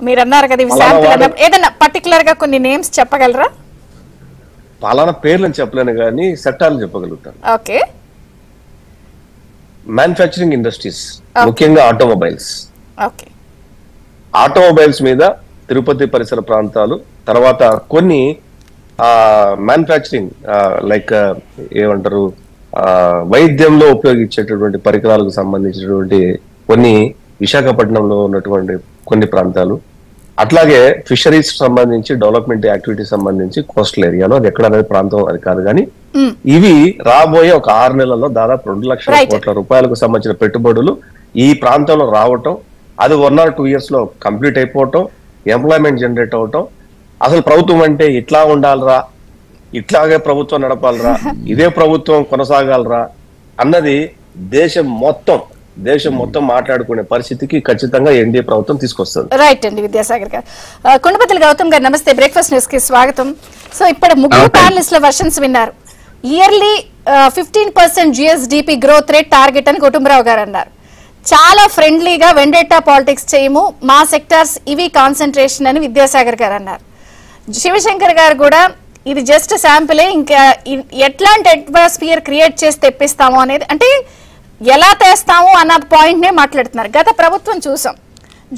Speaker 1: మీరు అన్నారు కదా, ఏదన్నా పర్టికులర్ గా కొన్ని నేమ్స్ చెప్పగలరా?
Speaker 4: పలానా పేర్లను చెప్పలేను కానీ సెక్టార్లు చెప్పగలుగుతాను.
Speaker 1: ఓకే.
Speaker 4: మ్యానుఫ్యాక్చరింగ్ ఇండస్ట్రీస్, ముఖ్యంగా ఆటోమొబైల్స్.
Speaker 1: ఓకే.
Speaker 4: ఆటోమొబైల్స్ మీద తిరుపతి పరిసర ప్రాంతాలు, తర్వాత కొన్ని మ్యానుఫ్యాక్చరింగ్ లైక్ ఏమంటారు వైద్యంలో ఉపయోగించేటటువంటి పరికరాలకు సంబంధించినటువంటి కొన్ని విశాఖపట్నంలో ఉన్నటువంటి కొన్ని ప్రాంతాలు, అట్లాగే ఫిషరీస్ సంబంధించి డెవలప్మెంట్ యాక్టివిటీస్ సంబంధించి కోస్టల్ ఏరియాలో, అది ఎక్కడ అనేది ప్రాంతం అది కాదు కానీ, ఇవి రాబోయే ఒక 6 నెలల్లో దాదాపు 2 లక్షల కోట్ల రూపాయలకు సంబంధించిన పెట్టుబడులు ఈ ప్రాంతంలో రావటం, అది 1 or 2 years లో కంప్లీట్ అయిపోవటం, ఎంప్లాయ్మెంట్ జనరేట్ అవటం. అసలు ప్రభుత్వం అంటే ఇట్లా ఉండాలరా, ఇట్లాగే ప్రభుత్వం నడపాలరా, ఇదే ప్రభుత్వం కొనసాగాలరా అన్నది దేశం మొత్తం మాట్లాడుకునే పరిస్థితికి ఖచ్చితంగా ఎన్డీఏ ప్రభుత్వం తీసుకొస్తుంది.
Speaker 1: రైట్ అండి. విద్యాసాగర్ గారు, కొండపతిల గౌతమ్ గారు నమస్తే, బ్రేక్ఫాస్ట్ న్యూస్ కి స్వాగతం. సో ఇప్పుడు ముగ్గురు ప్యానలిస్ట్ల వర్షన్స్ విన్నారు. Yearly 15% GSDP growth rate target అని కుటుంబరావు గారు అన్నారు. చాలా ఫ్రెండ్లీగా వెండెట్టా పాలిటిక్స్ చేయము, మా సెక్టార్స్ ఇవి కాన్సన్ట్రేషన్ అని విద్యాసాగర్ గారు అన్నారు. శివశంకర్ గారు కూడా ఇది జస్ట్ శాంపులే, ఇంకా ఎట్లాంటి అట్మాస్ఫియర్ క్రియేట్ చేసి తెప్పిస్తాము అనేది, అంటే ఎలా తెస్తాము అన్న పాయింట్ నే మాట్లాడుతున్నారు. గత ప్రభుత్వం చూసాం,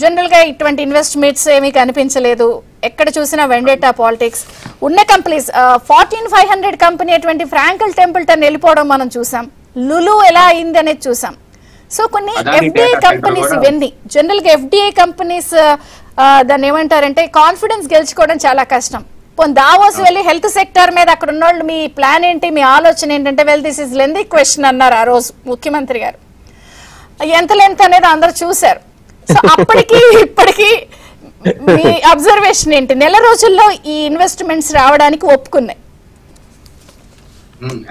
Speaker 1: జనరల్ గా ఇటువంటి ఇన్వెస్ట్మెంట్స్ ఏమీ కనిపించలేదు, ఎక్కడ చూసినా వెండెట్టా పాలిటిక్స్. ఉన్న కంపెనీస్ 14500 కంపెనీ అటువంటి ఫ్రాంకల్ టెంపుల్టన్ వెళ్ళిపోవడం మనం చూసాం, లులు ఎలా అయింది అనేది చూసాం. సో కొన్ని ఎఫ్డిఐ కంపెనీస్, ఇవన్నీ జనరల్ గా ఎఫ్డిఐ కంపెనీస్ దాన్ని ఏమంటారంటే కాన్ఫిడెన్స్ గెలుచుకోవడం చాలా కష్టం. దావోస్ వెళ్ళి హెల్త్ సెక్టర్ మీద అక్కడ ఉన్న వాళ్ళు మీ ప్లాన్ ఏంటి, మీ ఆలోచన ఏంటంటే, well this is lengthy question అన్నారు ఆ రోజు ముఖ్యమంత్రి గారు. ఎంత లెంత్ అనేది అందరు చూశారు. సో అప్పటికి ఇప్పటికి మీ అబ్జర్వేషన్ ఏంటి? నెల రోజుల్లో ఈ ఇన్వెస్ట్మెంట్స్ రావడానికి ఒప్పుకున్నాయి.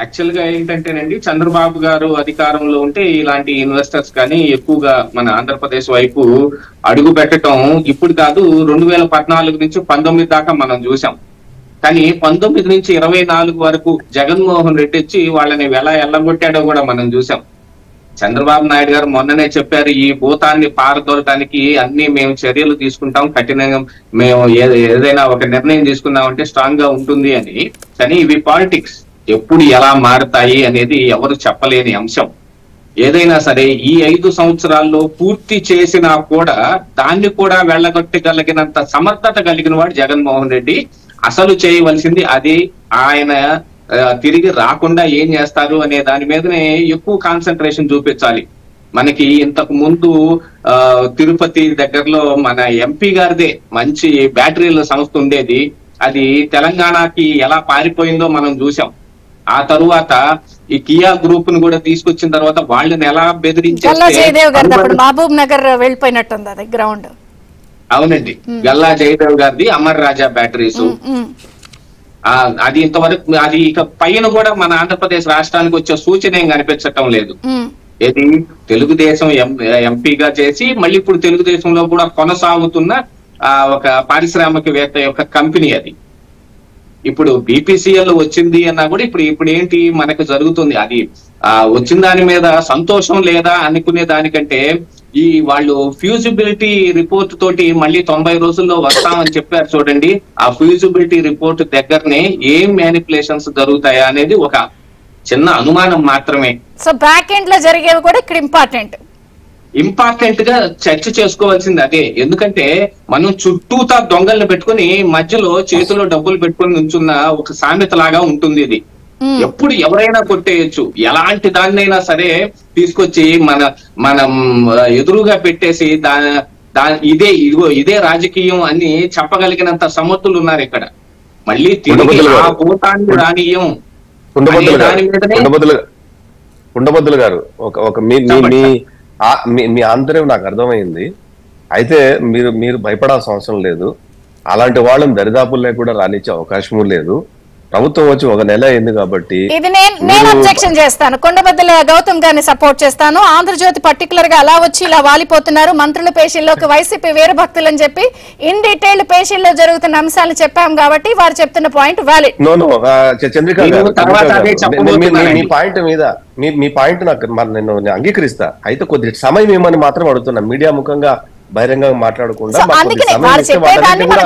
Speaker 5: యాక్చువల్ గా ఏంటంటేనండి, చంద్రబాబు గారు అధికారంలో ఉంటే ఇలాంటి ఇన్వెస్టర్స్ కానీ ఎక్కువగా మన ఆంధ్రప్రదేశ్ వైపు అడుగు పెట్టడం ఇప్పుడు కాదు, 2014 నుంచి 19 దాకా మనం చూసాం. కానీ 19 నుంచి 24 వరకు జగన్మోహన్ రెడ్డి వచ్చి వాళ్ళని ఎలా ఎల్లగొట్టాడో కూడా మనం చూసాం. చంద్రబాబు నాయుడు గారు మొన్ననే చెప్పారు, ఈ భూతాన్ని పారదోలటానికి అన్ని మేము చర్యలు తీసుకుంటాం, కఠినంగా మేము ఏదైనా ఒక నిర్ణయం తీసుకున్నామంటే స్ట్రాంగ్ గా ఉంటుంది అని. కానీ ఇవి పాలిటిక్స్, ఎప్పుడు ఎలా మారుతాయి అనేది ఎవరు చెప్పలేని అంశం. ఏదైనా సరే ఈ 5 సంవత్సరాల్లో పూర్తి చేసినా కూడా దాన్ని కూడా వెళ్ళగొట్టగలిగినంత సమర్థత కలిగిన వాడు జగన్మోహన్ రెడ్డి. అసలు చేయవలసింది అది, ఆయన తిరిగి రాకుండా ఏం చేస్తారు అనే దాని మీదనే ఎక్కువ కాన్సన్ట్రేషన్ చూపించాలి. మనకి ఇంతకు ముందు తిరుపతి దగ్గరలో మన ఎంపీ గారిదే మంచి బ్యాటరీల సంస్థ ఉండేది, అది తెలంగాణకి ఎలా పారిపోయిందో మనం చూసాం. ఆ తరువాత ఈ కియా గ్రూప్ ను కూడా తీసుకొచ్చిన తర్వాత వాళ్ళని ఎలా బెదిరించారు,
Speaker 1: మహబూబ్ నగర్ వెళ్ళిపోయినట్టుంది అది గ్రౌండ్.
Speaker 5: అవునండి, గల్లా జయదేవ్ గారిది అమర్ రాజా బ్యాటరీస్. అది ఇంతవరకు అది ఇక పైన కూడా మన ఆంధ్రప్రదేశ్ రాష్ట్రానికి వచ్చే సూచన ఏం కనిపించటం లేదు. ఏది తెలుగుదేశం ఎంపీగా చేసి మళ్ళీ ఇప్పుడు తెలుగుదేశంలో కూడా కొనసాగుతున్న ఒక పారిశ్రామికవేత్త యొక్క కంపెనీ అది. ఇప్పుడు బీపీసీఎల్ వచ్చింది అన్నా కూడా ఇప్పుడు ఏంటి మనకు జరుగుతుంది, అది వచ్చిన దాని మీద సంతోషం లేదా అనుకునే దానికంటే ఈ వాళ్ళు ఫ్యూజిబిలిటీ రిపోర్ట్ తోటి మళ్ళీ 90 రోజుల్లో వస్తామని చెప్పారు చూడండి, ఆ ఫ్యూజిబిలిటీ రిపోర్ట్ దగ్గరనే ఏం మ్యానిపులేషన్స్ జరుగుతాయా అనేది ఒక చిన్న అనుమానం మాత్రమే.
Speaker 1: సో బ్యాక్ ఎండ్ లో జరిగేవి కూడా ఇక్కడ ఇంపార్టెంట్ గా చర్చ చేసుకోవాల్సింది అదే. ఎందుకంటే మనం చుట్టూతా దొంగల్ని పెట్టుకుని మధ్యలో చేతిలో డబ్బులు పెట్టుకుని నుంచున్న ఒక సామెత లాగా ఉంటుంది ఇది. ఎప్పుడు ఎవరైనా కొట్టేయచ్చు, ఎలాంటి దాన్నైనా సరే తీసుకొచ్చి మనం ఎదురుగా పెట్టేసి ఇదే రాజకీయం అని చెప్పగలిగినంత సమర్థులు ఉన్నారు ఇక్కడ. మళ్ళీ తిరిగి ఆ భూతాన్ని రానియం.
Speaker 4: ఉండబద్దులు గారు ఒక మీ ఆంతర్యం నాకు అర్థమైంది. అయితే మీరు భయపడాల్సిన అవసరం లేదు. అలాంటి వాళ్ళని దరిదాపుల్లో కూడా రానిచ్చే అవకాశము లేదు. ప్రభుత్వం వచ్చి 1 నెల అయింది కాబట్టి
Speaker 1: ఇది నేను అబ్జెక్షన్ చేస్తాను. కొండబద్దల గౌతమ్ గారిని సపోర్ట్ చేస్తాను. ఆంధ్రజ్యోతి పర్టికులర్ గా అలా వచ్చి ఇలా వాలిపోతున్నారు, మంత్రుల పేషీల్లోకి వైసీపీ వీర భక్తులు అని చెప్పి ఇన్ డీటెయిల్ పేషీల్లో జరుగుతున్న అంశాలను చెప్పాం కాబట్టి వారు చెప్తున్న పాయింట్ వ్యాలిడ్.
Speaker 4: చంద్రిక మీ పాయింట్ నాకు నేను అంగీకరిస్తా. అయితే కొద్ది సమయం ఏమని మాత్రం అడుగుతున్నా, మీడియా ముఖంగా బహిరంగంగా మాట్లాడకుండా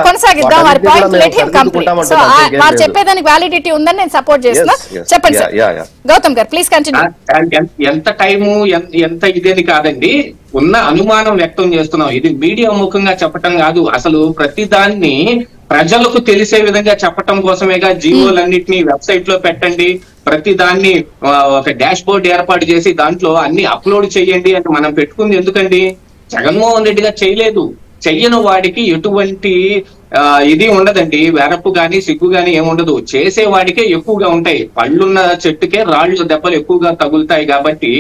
Speaker 1: కొనసాగిద్దాం. వారి point let him complete. So వారు చెప్పేదానికి వ్యాలిడిటీ ఉందని నేను సపోర్ట్ చేస్తున్నా. చెప్పండి సార్ గౌతమ్ గారు, ప్లీజ్ కంటిన్యూ.
Speaker 5: ఎంత టైము ఎంత ఇదేని కాదండి, ఉన్న అనుమానం వ్యక్తం చేస్తున్నాం. ఇది మీడియా ముఖంగా చెప్పటం కాదు, అసలు ప్రతి దాన్ని ప్రజలకు తెలిసే విధంగా చెప్పటం కోసమేగా జీవోలన్నింటినీ వెబ్సైట్ లో పెట్టండి, ప్రతి దాన్ని ఒక డాష్ బోర్డ్ ఏర్పాటు చేసి దాంట్లో అన్ని అప్లోడ్ చేయండి అని మనం పెట్టుకుంది ఎందుకండి? జగన్మోహన్ రెడ్డి గారు చేయలేదు. చెయ్యని వాడికి ఎటువంటి ఇది ఉండదండి, వెరపు గాని సిగ్గు గాని ఏముండదు. చేసేవాడికే ఎక్కువగా ఉంటాయి. పళ్ళున్న చెట్టుకే రాళ్ళు దెబ్బలు ఎక్కువగా తగులుతాయి. కాబట్టి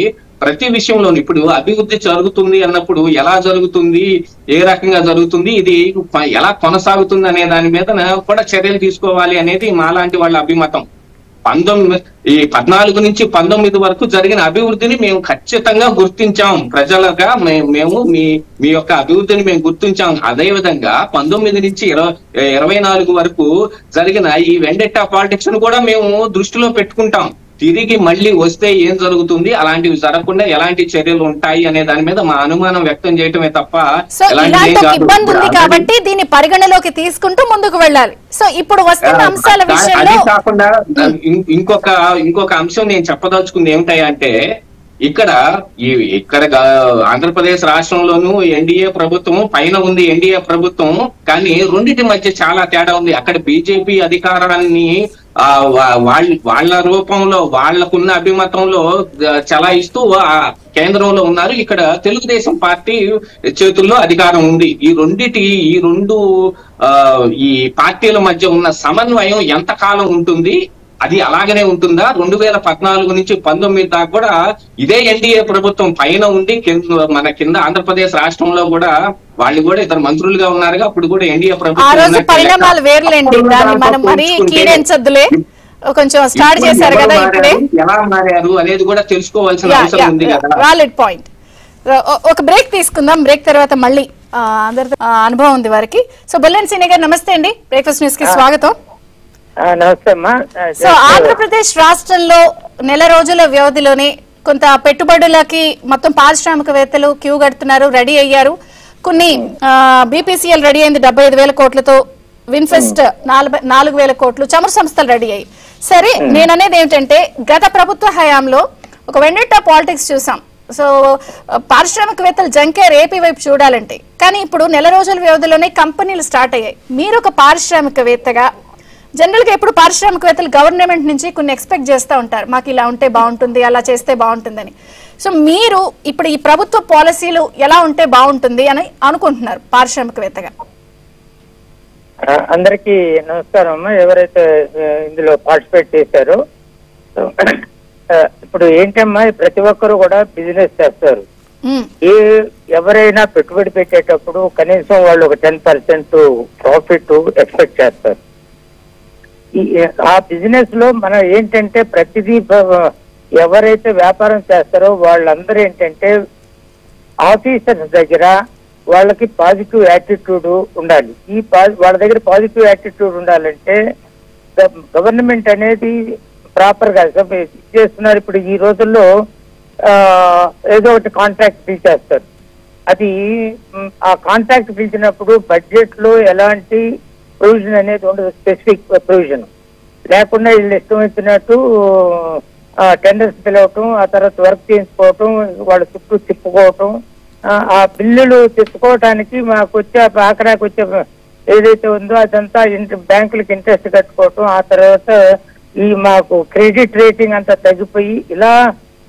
Speaker 5: ప్రతి విషయంలో ఇప్పుడు అభివృద్ధి జరుగుతుంది అన్నప్పుడు ఎలా జరుగుతుంది, ఏ రకంగా జరుగుతుంది, ఇది ఎలా కొనసాగుతుంది అనే దాని మీద కూడా చర్యలు తీసుకోవాలి అనేది మాలాంటి వాళ్ళ అభిమతం. 14 నుంచి 19 వరకు జరిగిన అభివృద్ధిని మేము ఖచ్చితంగా గుర్తించాం. ప్రజలుగా మేము మీ యొక్క అభివృద్ధిని మేము గుర్తించాం. అదే విధంగా 19 నుంచి 24 వరకు జరిగిన ఈ వెండెట్టా పాలిటిక్స్ ను కూడా మేము దృష్టిలో పెట్టుకుంటాం. తిరిగి మళ్ళీ వస్తే ఏం జరుగుతుంది, అలాంటివి జరగకుండా ఎలాంటి చర్యలు ఉంటాయి అనే దాని మీద మా అనుమానం వ్యక్తం చేయటమే తప్ప
Speaker 1: ఇబ్బంది ఉంది కాబట్టి దీన్ని పరిగణలోకి తీసుకుంటూ ముందుకు వెళ్ళాలి. సో ఇప్పుడు వస్తున్న అంశాల విషయంలో
Speaker 5: కాకుండా ఇంకొక అంశం నేను చెప్పదలుచుకుంది ఏమిటంటే, ఇక్కడ ఆంధ్రప్రదేశ్ రాష్ట్రంలోనూ ఎన్డీఏ ప్రభుత్వం పైన ఉంది, ఎన్డీఏ ప్రభుత్వం. కానీ రెండింటి మధ్య చాలా తేడా ఉంది. అక్కడ బీజేపీ అధికారాన్ని వాళ్ళ రూపంలో వాళ్ళకున్న అభిమతంలో చలాయిస్తూ కేంద్రంలో ఉన్నారు. ఇక్కడ తెలుగుదేశం పార్టీ చేతుల్లో అధికారం ఉంది. ఈ రెండు ఈ పార్టీల మధ్య ఉన్న సమన్వయం ఎంతకాలం ఉంటుంది, అది అలాగనే ఉంటుందా? 2014 నుంచి 19 దాకా కూడా ఇదే ఎన్డీఏ ప్రభుత్వం పైన ఉండి మన కింద ఆంధ్రప్రదేశ్ రాష్ట్రంలో కూడా వాళ్ళు కూడా 2 మంత్రులుగా ఉన్నారుగా. అప్పుడు కూడా ఎన్డీఏ ప్రభుత్వం
Speaker 1: పరిణామాలు వేర్లేండి, దాన్ని మనం మరీ కీడించొద్దులే. కొంచెం స్టార్ట్ చేశారు కదా, ఇప్పుడే
Speaker 5: ఎలా మారారు అనేది కూడా తెలుసుకోవాల్సిన అవసరం ఉంది కదా.
Speaker 1: Valid point. ఒక బ్రేక్ తీసుకుందాం. బ్రేక్ తర్వాత మళ్ళీ అందరితో అనుభవం ఉంది వారికి. సో బొల్లేని సీనియర్ గారు నమస్తే అండి, బ్రేక్ఫాస్ట్ న్యూస్ కి స్వాగతం.
Speaker 6: నమస్తే అమ్మా.
Speaker 1: సో ఆంధ్రప్రదేశ్ రాష్ట్రంలో నెల రోజుల వ్యవధిలోనే కొంత పెట్టుబడులకి మొత్తం పారిశ్రామికవేత్తలు క్యూ కడుతున్నారు, రెడీ అయ్యారు. కొన్ని బీపీసీఎల్ రెడీ అయింది 75,000 కోట్లతో, విన్ఫెస్ట్ 4,000 కోట్లు, చమురు సంస్థలు రెడీ అయ్యి. సరే, నేను అనేది ఏమిటంటే గత ప్రభుత్వ హయాంలో ఒక వెండెట్టా పాలిటిక్స్ చూసాం. సో పారిశ్రామికవేత్తలు జంకేర్ ఏపీ వైపు చూడాలంటే, కానీ ఇప్పుడు నెల రోజుల వ్యవధిలోనే కంపెనీలు స్టార్ట్ అయ్యాయి. మీరు ఒక పారిశ్రామికవేత్తగా జనరల్ గా ఎప్పుడు పారిశ్రామికవేత్తలు గవర్నమెంట్ నుంచి కొన్ని ఎక్స్పెక్ట్ చేస్తూ ఉంటారు, మాకు ఇలా ఉంటే బాగుంటుంది, అలా చేస్తే బాగుంటుందని. సో మీరు ఇప్పుడు ఈ ప్రభుత్వ పాలసీలు ఎలా ఉంటే బాగుంటుంది అని అనుకుంటున్నారు పారిశ్రామికవేత్తగా?
Speaker 6: అందరికీ నమస్కారం అమ్మా, ఎవరైతే ఇందులో పార్టిసిపేట్ చేశారో. ఇప్పుడు ఏంటమ్మా, ప్రతి ఒక్కరు కూడా బిజినెస్ చేస్తారు. ఎవరైనా పెట్టుబడి పెట్టేటప్పుడు కనీసం వాళ్ళు ఒక 10% ప్రాఫిట్ ఎక్స్పెక్ట్ చేస్తారు. ఆ బిజినెస్ లో మనం ఏంటంటే ప్రతిదీ ఎవరైతే వ్యాపారం చేస్తారో వాళ్ళందరూ ఏంటంటే ఆఫీసర్స్ దగ్గర వాళ్ళకి పాజిటివ్ యాటిట్యూడ్ ఉండాలి. వాళ్ళ దగ్గర పాజిటివ్ యాటిట్యూడ్ ఉండాలంటే గవర్నమెంట్ అనేది ప్రాపర్ గా చేస్తున్నారు. ఇప్పుడు ఈ రోజుల్లో ఏదో ఒకటి కాంట్రాక్ట్ పిలిచేస్తారు. అది ఆ కాంట్రాక్ట్ పిలిచినప్పుడు బడ్జెట్ లో ఎలాంటి ప్రొవిజన్ అనేది ఉండదు, స్పెసిఫిక్ ప్రొవిజన్ లేకుండా వీళ్ళు ఇష్టం వచ్చినట్టు టెండర్స్ పిలవటం, ఆ తర్వాత వర్క్ చేయించుకోవటం, వాళ్ళ చుట్టూ తిప్పుకోవటం, ఆ బిల్లులు తెచ్చుకోవటానికి మాకు వచ్చే ఆఖరాకి వచ్చే ఏదైతే ఉందో అదంతా బ్యాంకులకు ఇంట్రెస్ట్ కట్టుకోవటం, ఆ తర్వాత ఈ మాకు క్రెడిట్ రేటింగ్ అంతా తగ్గిపోయి ఇలా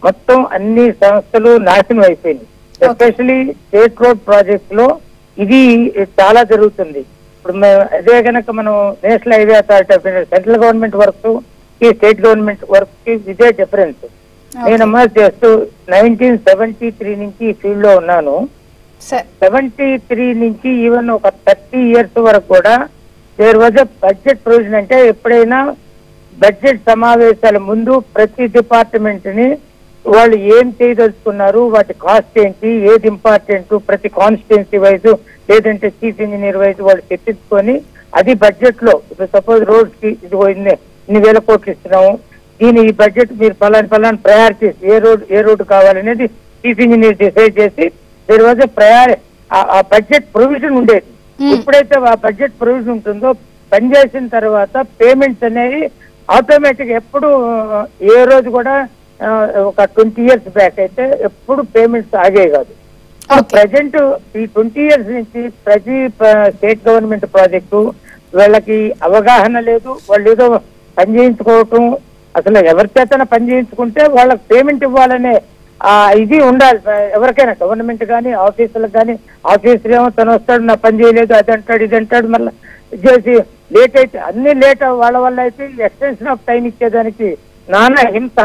Speaker 6: మొత్తం అన్ని సంస్థలు నాశనం అయిపోయినాయి. ఎస్పెషలీ స్టేట్ రోడ్ ప్రాజెక్ట్ లో ఇది చాలా జరుగుతుంది. ఇప్పుడు అదే కనుక మనం national highway authority of India central government work కి స్టేట్ గవర్నమెంట్ వర్క్ కి ఇదే డిఫరెన్స్. నేనమ్మా చేస్తూ 1973 నుంచి ఈ ఫీల్డ్ లో ఉన్నాను. 73 నుంచి ఈవెన్ ఒక 30 years వరకు కూడా there was a budget provision. అంటే ఎప్పుడైనా బడ్జెట్ సమావేశాల ముందు ప్రతి డిపార్ట్మెంట్ ని వాళ్ళు ఏం చేయదలుచుకున్నారు, వాటి కాస్ట్ ఏంటి, ఏది ఇంపార్టెంట్, ప్రతి కాన్స్టిట్యున్సీ వైజ్ లేదంటే చీఫ్ ఇంజనీర్ వైజ్ వాళ్ళు తెప్పించుకొని అది బడ్జెట్ లో ఇప్పుడు సపోజ్ రోడ్స్ కి ఇదిగో ఇన్ని వేల కోట్లు ఇస్తున్నాము, దీని ఈ బడ్జెట్ మీరు ఫలాని ప్రయారిటీస్ ఏ రోడ్డు కావాలనేది చీఫ్ ఇంజనీర్ డిసైడ్ చేసి దేర్ వాజ్ ఆ బడ్జెట్ ప్రొవిజన్ ఉండేది. ఎప్పుడైతే ఆ బడ్జెట్ ప్రొవిజన్ ఉంటుందో పనిచేసిన తర్వాత పేమెంట్స్ అనేవి ఆటోమేటిక్ ఎప్పుడు ఏ రోజు కూడా ఒక 20 years బ్యాక్ అయితే ఎప్పుడు పేమెంట్స్ ఆగే కాదు. ప్రజెంట్ ఈ 20 years నుంచి ప్రతి స్టేట్ గవర్నమెంట్ ప్రాజెక్టు వీళ్ళకి అవగాహన లేదు. వాళ్ళు ఏదో పని చేయించుకోవటం, అసలు ఎవరి చేతన పని చేయించుకుంటే వాళ్ళకి పేమెంట్ ఇవ్వాలనే ఇది ఉండాలి ఎవరికైనా, గవర్నమెంట్ కానీ ఆఫీసులకు కానీ. ఆఫీసులు ఏమో తను వస్తాడు నా పని చేయలేదు అది అంటాడు ఇది అంటాడు, మళ్ళీ చేసి లేట్ అయితే అన్ని లేట్ వాళ్ళ వల్ల అయితే ఎక్స్టెన్షన్ ఆఫ్ టైం ఇచ్చేదానికి నానా హింస.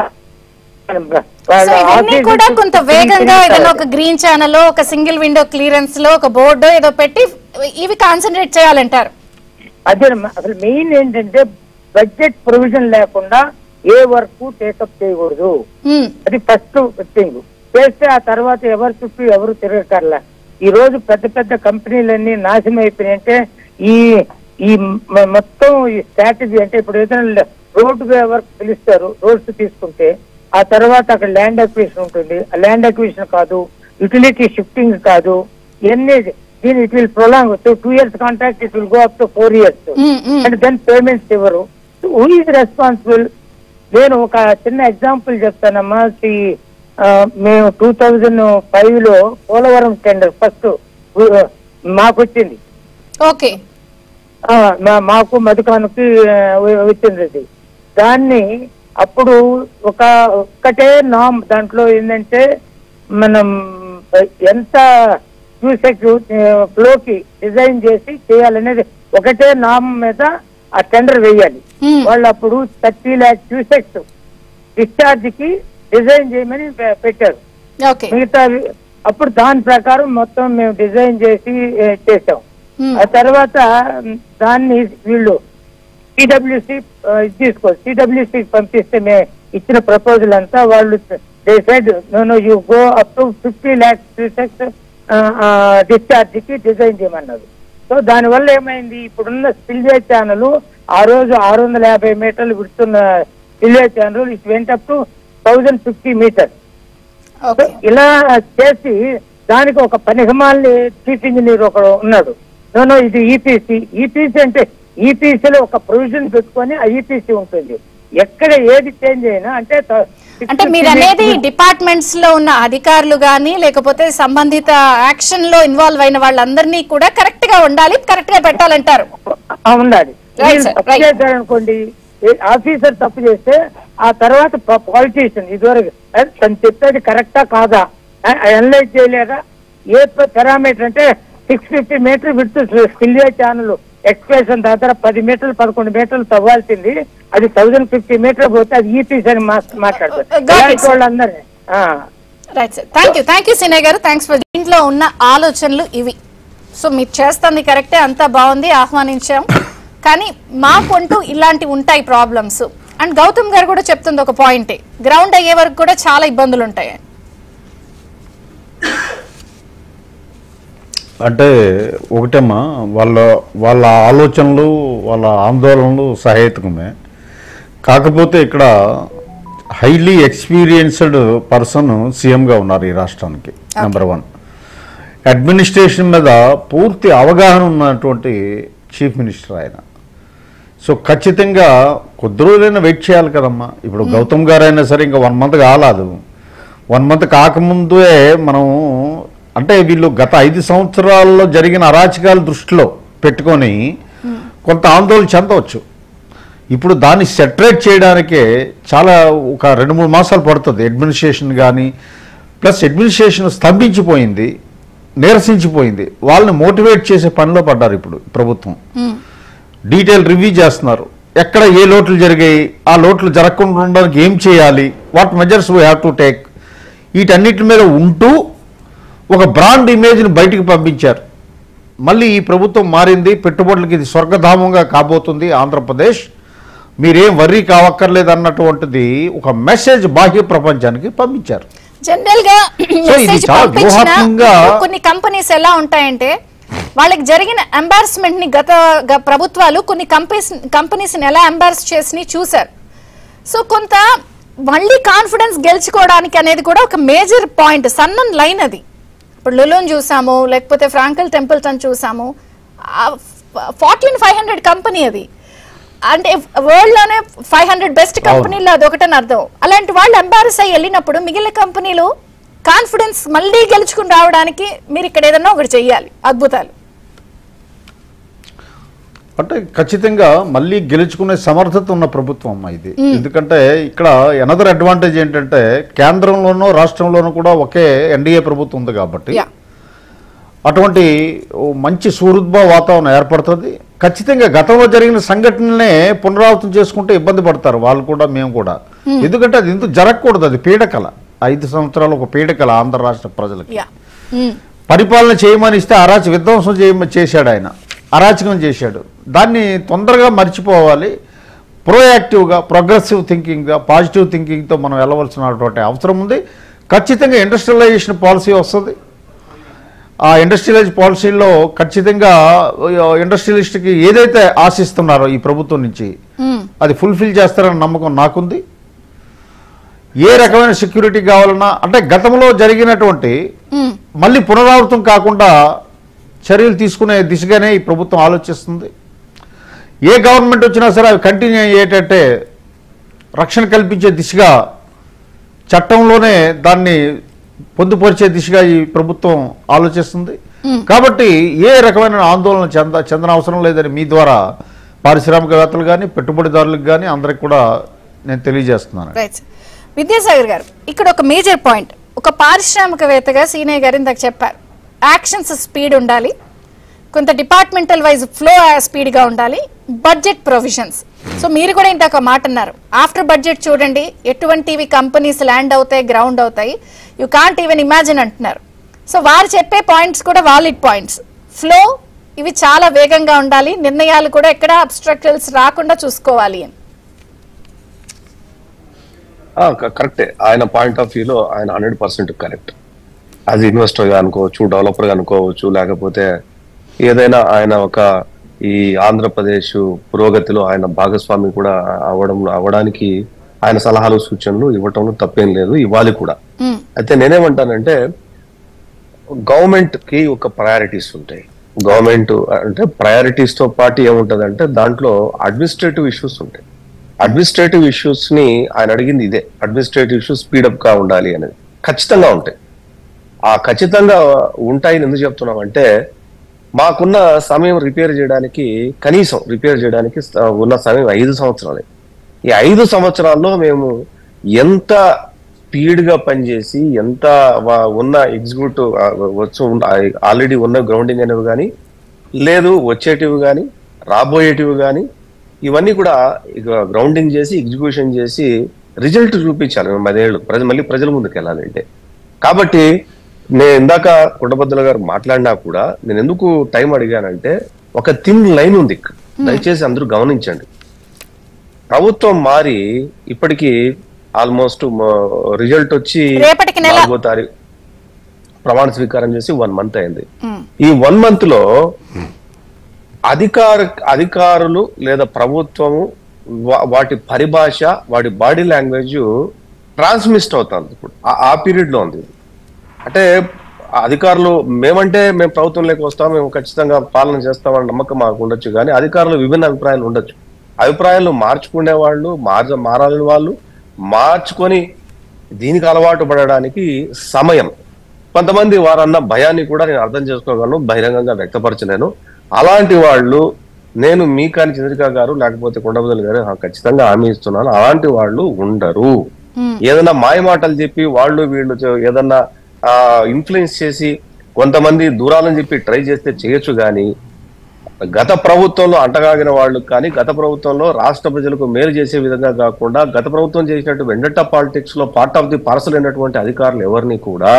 Speaker 1: ఇవన్నీ కూడా కొంత వేగంగా ఏదైనా ఒక గ్రీన్ ఛానల్, ఒక సింగిల్ విండో క్లియరెన్స్ లో ఒక బోర్డు ఏదో పెట్టి ఇవి కాన్సన్ట్రేట్ చేయాలంటారు.
Speaker 6: అదే అసలు మెయిన్ ఏంటంటే బడ్జెట్ ప్రొవిజన్ లేకుండా ఏ వర్క్ టేకప్ చేయకూడదు. అది ఫస్ట్ థింగ్. చేస్తే ఆ తర్వాత ఎవరి చుట్టూ ఎవరు తిరగకర్లా. ఈ రోజు పెద్ద పెద్ద కంపెనీలన్నీ నాశనం అయిపోయినాయంటే ఈ మొత్తం ఈ స్ట్రాటజీ. అంటే ఇప్పుడు ఏదైనా రోడ్డు వర్క్ పిలుస్తారు, రోడ్స్ తీసుకుంటే ఆ తర్వాత అక్కడ ల్యాండ్ అక్విజిషన్ ఉంటుంది. ఆ ల్యాండ్ అక్విజిషన్ కాదు, యుటిలిటీ షిఫ్టింగ్ కాదు, ఇవన్నీ దీని it will prolong. 2 years contract it will go up to 4 years and then payments ఇవ్వరు. Who is responsible? నేను ఒక చిన్న ఎగ్జాంపుల్ చెప్తానమ్మా. మేము 2005లో పోలవరం టెండర్ ఫస్ట్ మాకు వచ్చింది.
Speaker 1: ఓకే,
Speaker 6: మాకు మధుకానుకి వచ్చింది. దాన్ని అప్పుడు ఒక్కటే నామ్ దాంట్లో ఏంటంటే మనం ఎంత క్యూసెక్ ఫ్లోకి డిజైన్ చేసి చేయాలనేది ఒకటే నామ్ మీద ఆ టెండర్ వేయాలి. వాళ్ళు అప్పుడు 30 lakh క్యూసెక్స్ డిశ్చార్జ్ కి డిజైన్ చేయమని పెట్టారు. మిగతా అప్పుడు దాని ప్రకారం మొత్తం మేము డిజైన్ చేసి చేసాం. ఆ తర్వాత దాన్ని వీళ్ళు సిడబ్ల్యూసి సిడబ్ల్యూసి పంపిస్తే మేము ఇచ్చిన ప్రపోజల్ అంతా వాళ్ళు you go up to 50 lakh cusecs discharge కి డిజైన్ చేయమన్నారు. సో దానివల్ల ఏమైంది, ఇప్పుడున్న స్పిల్వే ఛానల్ ఆ రోజు 650 మీటర్లు విడుతున్న spillway channel it went up to 1050 meters. ఇలా చేసి దానికి ఒక పనిహమాల్ని చీఫ్ ఇంజనీర్ ఒకడు ఉన్నాడు. ఇది ఈపీసీ అంటే ఈపీసీలో ఒక ప్రొవిజన్ పెట్టుకొని ఆ ఈపీసీ ఉంటుంది. ఎక్కడ ఏది చేంజ్ అయినా
Speaker 1: అంటే మీరు అనేది డిపార్ట్మెంట్స్ లో ఉన్న అధికారులు గానీ లేకపోతే సంబంధిత యాక్షన్ లో ఇన్వాల్వ్ అయిన వాళ్ళందరినీ కూడా కరెక్ట్ గా ఉండాలి, కరెక్ట్ గా పెట్టాలంటారు.
Speaker 6: ఉండాలి. అనుకోండి ఆఫీసర్ తప్పు చేస్తే ఆ తర్వాత పాలిటీషియన్ ఇదివరకు తను చెప్పేది కరెక్టా కాదా అనలైజ్ చేయలేదా. ఏ పారామీటర్ అంటే 650 meter width spillway channel expression దగ్గర 10 మీటర్లు 11 మీటర్లు తవ్వాల్సింది అది 1050 meters పోతే అది ఈపీసీ అని మాట్లాడతారు వాళ్ళందరినీ.
Speaker 1: థ్యాంక్ యూ సినయ్ గారు, థ్యాంక్స్ ఫర్. దీంట్లో ఉన్న ఆలోచనలు ఇవి. సో మీరు చేస్తుంది కరెక్టే, అంతా బాగుంది, ఆహ్వానించాం. కానీ మాకంటూ ఇలాంటివి ఉంటాయి ప్రాబ్లమ్స్. అండ్ గౌతమ్ గారు కూడా చెప్తుంది ఒక పాయింట్, గ్రౌండ్ అయ్యే వరకు కూడా చాలా ఇబ్బందులు ఉంటాయి.
Speaker 3: అంటే ఒకటేమ్మా, వాళ్ళ ఆలోచనలు వాళ్ళ ఆందోళనలు సహేతుకమే. కాకపోతే ఇక్కడ హైలీ ఎక్స్పీరియన్స్డ్ పర్సన్ సీఎంగా ఉన్నారు ఈ రాష్ట్రానికి. నెంబర్ 1, అడ్మినిస్ట్రేషన్ మీద పూర్తి అవగాహన ఉన్నటువంటి చీఫ్ మినిస్టర్ ఆయన. సో ఖచ్చితంగా కొద్ది రోజులైనా వెయిట్ చేయాలి కదమ్మా. ఇప్పుడు గౌతమ్ గారు అయినా సరే ఇంకా 1 మంత్ కాలేదు. 1 మంత్ కాకముందే మనం అంటే వీళ్ళు గత 5 సంవత్సరాల్లో జరిగిన అరాచకాల దృష్టిలో పెట్టుకొని కొంత ఆందోళన చెందవచ్చు. ఇప్పుడు దాన్ని సెటరేట్ చేయడానికే చాలా ఒక 2-3 మాసాలు పడుతుంది అడ్మినిస్ట్రేషన్ కానీ. ప్లస్ అడ్మినిస్ట్రేషన్ స్తంభించిపోయింది, నీరసించిపోయింది. వాళ్ళని మోటివేట్ చేసే పనిలో పడ్డారు ఇప్పుడు ప్రభుత్వం. డీటెయిల్ రివ్యూ చేస్తున్నారు, ఎక్కడ ఏ లోట్లు జరిగాయి, ఆ లోట్లు జరగకుండా ఉండడానికి ఏం చేయాలి, what measures we have to take, వీటన్నిటి మీద ఉంటూ ఒక బ్రాండ్ ఇమేజ్ని బయటికి పంపించారు. మళ్ళీ ఈ ప్రభుత్వం మారింది, పెట్టుబడులకి ఇది స్వర్గధామంగా కాబోతుంది ఆంధ్రప్రదేశ్, మీరేం వర్రీ కావక్కర్లేదు అన్నటువంటిది ఒక మెసేజ్ బాహ్య ప్రపంచానికి పంపించారు.
Speaker 1: జనరల్ గా మెసేజ్ పంపించిన కొన్ని కంపెనీస్ ఎలా ఉంటాయంటే వాళ్ళకి జరిగిన ఎంబారస్మెంట్ ని గత ప్రభుత్వాలు కొన్ని కంపెనీస్ ఎలా ఎంబారస్ చేసి చూశారు. సో కొంత మళ్ళీ కాన్ఫిడెన్స్ గెలుచుకోవడానికి అనేది కూడా ఒక మేజర్ పాయింట్, సన్నన్ లైన్ అది. ఇప్పుడు లులున్ చూసాము, లేకపోతే ఫ్రాంకల్ టెంపుల్టన్ చూసాము, 14500 కంపెనీ అది. అంటే వరల్డ్ లోనే 500 బెస్ట్ కంపెనీలో అది ఒకటని అర్థం. అలాంటి వాళ్ళు ఎంబారస్ అయ్యి వెళ్ళినప్పుడు మిగిలిన కంపెనీలు కాన్ఫిడెన్స్ మళ్ళీ గెలుచుకుని రావడానికి మీరు ఇక్కడ ఏదన్నా ఒకటి చెయ్యాలి, అద్భుతాలు.
Speaker 3: అంటే ఖచ్చితంగా మళ్ళీ గెలుచుకునే సమర్థత ఉన్న ప్రభుత్వం అమ్మా ఇది. ఎందుకంటే ఇక్కడ ఎనదర్ అడ్వాంటేజ్ ఏంటంటే కేంద్రంలోనూ రాష్ట్రంలోనూ కూడా ఒకే ఎన్డీఏ ప్రభుత్వం ఉంది కాబట్టి అటువంటి మంచి సుహృద్భావ వాతావరణం ఏర్పడుతుంది. ఖచ్చితంగా గతంలో జరిగిన సంఘటనలనే పునరావృతం చేసుకుంటే ఇబ్బంది పడతారు వాళ్ళు కూడా, మేము కూడా. ఎందుకంటే అది ఎందుకు జరగకూడదు, అది పీడకల. 5 సంవత్సరాలు ఒక పీడకల ఆంధ్ర రాష్ట్ర ప్రజలకి. పరిపాలన చేయమని ఇస్తే విధ్వంసం చేశాడు ఆయన, అరాచకం చేశాడు. దాన్ని తొందరగా మర్చిపోవాలి, ప్రోయాక్టివ్గా ప్రోగ్రెసివ్ థింకింగ్గా పాజిటివ్ థింకింగ్తో మనం వెళ్ళవలసినటువంటి అవసరం ఉంది. ఖచ్చితంగా ఇండస్ట్రియలైజేషన్ పాలసీ వస్తుంది. ఆ ఇండస్ట్రియలైజ్ పాలసీలో ఖచ్చితంగా ఇండస్ట్రియలిస్ట్కి ఏదైతే ఆశిస్తున్నారో ఈ ప్రభుత్వం నుంచి అది ఫుల్ఫిల్ చేస్తారన్న నమ్మకం నాకుంది. ఏ రకమైన సెక్యూరిటీ కావాలన్నా అంటే గతంలో జరిగినటువంటి మళ్ళీ పునరావృతం కాకుండా చర్యలు తీసుకునే దిశగానే ఈ ప్రభుత్వం ఆలోచిస్తుంది. ఏ గవర్నమెంట్ వచ్చినా సరే అవి కంటిన్యూ అయ్యేటట్టే రక్షణ కల్పించే దిశగా చట్టంలోనే దాన్ని పొందుపరిచే దిశగా ఈ ప్రభుత్వం ఆలోచిస్తుంది. కాబట్టి ఏ రకమైన ఆందోళన చెందన అవసరం లేదని మీ ద్వారా పారిశ్రామికవేత్తలు కానీ పెట్టుబడిదారులకు కానీ అందరికి కూడా నేను తెలియజేస్తున్నాను.
Speaker 1: విద్యాసాగర్ గారు, ఇక్కడ ఒక మేజర్ పాయింట్, ఒక పారిశ్రామికవేత్తగా సీనియర్ గారు ఇందాక చెప్పారు, యాక్షన్స్ స్పీడ్ ఉండాలి, కొంత డిపార్ట్మెంటల్ వైజ్ ఫ్లో స్పీడ్గా ఉండాలి, బడ్జెట్ ప్రొవిజన్స్. సో మీరు కూడా ఇంతక మాట అన్నారు, ఆఫ్టర్ బడ్జెట్ చూడండి ఎటువంటివి కంపెనీస్ ల్యాండ్ అవుతాయి, గ్రౌండ్ అవుతాయి, యూ కాంట్ ఈవెన్ ఇమాజిన్ అంటున్నారు. సో వారు చెప్పే పాయింట్స్ కూడా వాలిడ్ పాయింట్స్. ఫ్లో ఇవి చాలా వేగంగా ఉండాలి, నిర్ణయాలు కూడా ఎక్కడ అబ్స్ట్రక్టల్స్ రాకుండా చూసుకోవాలి అని.
Speaker 4: కరెక్టే, ఆయన పాయింట్ ఆఫ్ వ్యూలో ఆయన 100% కరెక్ట్. యాజ్ ఇన్వెస్టర్గా అనుకోవచ్చు, డెవలపర్గా అనుకోవచ్చు, లేకపోతే ఏదైనా ఆయన ఒక ఈ ఆంధ్రప్రదేశ్ పురోగతిలో ఆయన భాగస్వామి కూడా అవడానికి ఆయన సలహాలు సూచనలు ఇవ్వటంలో తప్పేం లేదు, ఇవ్వాలి కూడా. అయితే నేనేమంటానంటే గవర్నమెంట్ కి ఒక ప్రయారిటీస్ ఉంటాయి. గవర్నమెంట్ అంటే ప్రయారిటీస్ తో పాటు ఏముంటదంటే దాంట్లో అడ్మినిస్ట్రేటివ్ ఇష్యూస్ ఉంటాయి. అడ్మినిస్ట్రేటివ్ ఇష్యూస్ ని ఆయన అడిగింది ఇదే, అడ్మినిస్ట్రేటివ్ ఇష్యూస్ స్పీడప్ గా ఉండాలి అనేది. ఖచ్చితంగా ఉంటాయి. ఆ ఖచ్చితంగా ఉంటాయని ఎందుకు చెప్తున్నామంటే మాకున్న సమయం కనీసం రిపేర్ చేయడానికి ఉన్న సమయం 5 సంవత్సరాలే. ఈ 5 సంవత్సరాల్లో మేము ఎంత స్పీడ్ గా పనిచేసి ఎంత ఉన్న ఎగ్జిక్యూటివ్ ఆల్రెడీ ఉన్న గ్రౌండింగ్ అనేవి కానీ లేదు వచ్చేటివి కానీ రాబోయేటివి కానీ ఇవన్నీ కూడా గ్రౌండింగ్ చేసి ఎగ్జిక్యూషన్ చేసి రిజల్ట్ చూపించాలి మేము 10 ఏళ్ళు మళ్ళీ ప్రజల ముందుకు వెళ్ళాలంటే. కాబట్టి నేను ఇందాక కొండబద్దల గారు మాట్లాడినా కూడా నేను ఎందుకు టైం అడిగానంటే ఒక థిన్ లైన్ ఉంది, దయచేసి అందరూ గమనించండి. ప్రభుత్వం మారి ఇప్పటికీ ఆల్మోస్ట్ రిజల్ట్ వచ్చి
Speaker 1: రేపటికి నెల
Speaker 4: 4వ తారీఖు ప్రమాణ స్వీకారం చేసి 1 month అయింది. ఈ 1 month లో అధికారులు లేదా ప్రభుత్వము వాటి పరిభాష, వాటి బాడీ లాంగ్వేజ్ ట్రాన్స్మిస్ట్ అవుతుంది. ఇప్పుడు ఆ పీరియడ్ లో ఉంది. అంటే అధికారులు మేము ప్రభుత్వంలోకి వస్తాం, మేము ఖచ్చితంగా పాలన చేస్తామని నమ్మకం మాకు ఉండొచ్చు, కానీ అధికారులు విభిన్న అభిప్రాయాలు ఉండొచ్చు. అభిప్రాయాలు మార్చుకునే వాళ్ళు, మారాలని వాళ్ళు మార్చుకొని దీనికి అలవాటు పడడానికి సమయం. కొంతమంది వారన్న భయాన్ని కూడా నేను అర్థం చేసుకోగలను, బహిరంగంగా వ్యక్తపరచలేను. అలాంటి వాళ్ళు నేను మీ కానీ చంద్రిక గారు లేకపోతే కొండబద్దలు గారు ఖచ్చితంగా హామీ ఇస్తున్నాను, అలాంటి వాళ్ళు ఉండరు. ఏదైనా మాయ మాటలు చెప్పి వాళ్ళు వీళ్ళు ఏదన్నా ఇన్ఫ్లుయెన్స్ చేసి కొంతమంది దూరాలని చెప్పి ట్రై చేస్తే చేయొచ్చు, కానీ గత ప్రభుత్వంలో అంటగాగిన వాళ్ళు కానీ గత ప్రభుత్వంలో రాష్ట్ర ప్రజలకు మేలు చేసే విధంగా కాకుండా గత ప్రభుత్వం చేసినట్టు వెండటా పాలిటిక్స్ లో పార్ట్ ఆఫ్ ది పార్సల్ అయినటువంటి అధికారులు ఎవరిని కూడా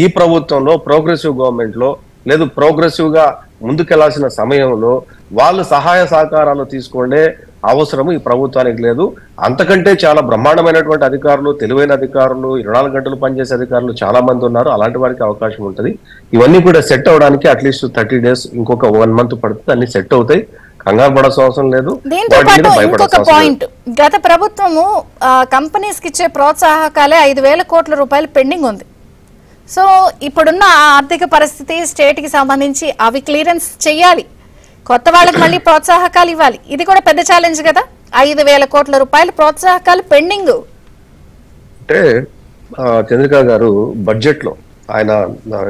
Speaker 4: ఈ ప్రభుత్వంలో ప్రోగ్రెసివ్ గవర్నమెంట్ లో లేదు ప్రోగ్రెసివ్ గా ముందుకెళ్లాల్సిన సమయంలో వాళ్ళు సహాయ సహకారాలు తీసుకుండే అవసరం ఈ ప్రభుత్వానికి లేదు. అంతకంటే చాలా బ్రహ్మాండమైనటువంటి అధికారులు, తెలివైన అధికారులు, 24 గంటలు పనిచేసే అధికారులు చాలా మంది ఉన్నారు. అలాంటి వారికి అవకాశం ఉంటుంది. ఇవన్నీ కూడా సెట్ అవడానికి అట్లీస్ట్ 30 days, ఇంకొక 1 month పడుతుంది. అన్ని సెట్ అవుతాయి. కంగారు పడాల్సిన అవసరం లేదు.
Speaker 1: దీంతో పాటు ఇంకొక పాయింట్, గత ప్రభుత్వము కంపెనీస్ కి ఇచ్చే ప్రోత్సాహకాలే 5,000 కోట్ల రూపాయలు పెండింగ్ ఉంది. సో ఇప్పుడున్న ఆర్థిక పరిస్థితి, స్టేట్ కి సంబంధించి అవి క్లియరెన్స్ చెయ్యాలి, కొత్త వాళ్ళకి మళ్ళీ ప్రోత్సాహకాలు ఇవ్వాలి. ఇది కూడా పెద్ద ఛాలెంజ్ కదా, 5,000 కోట్ల రూపాయలు ప్రోత్సాహకాలు పెండింగ్.
Speaker 4: అంటే చంద్రిక గారు బడ్జెట్ లో ఆయన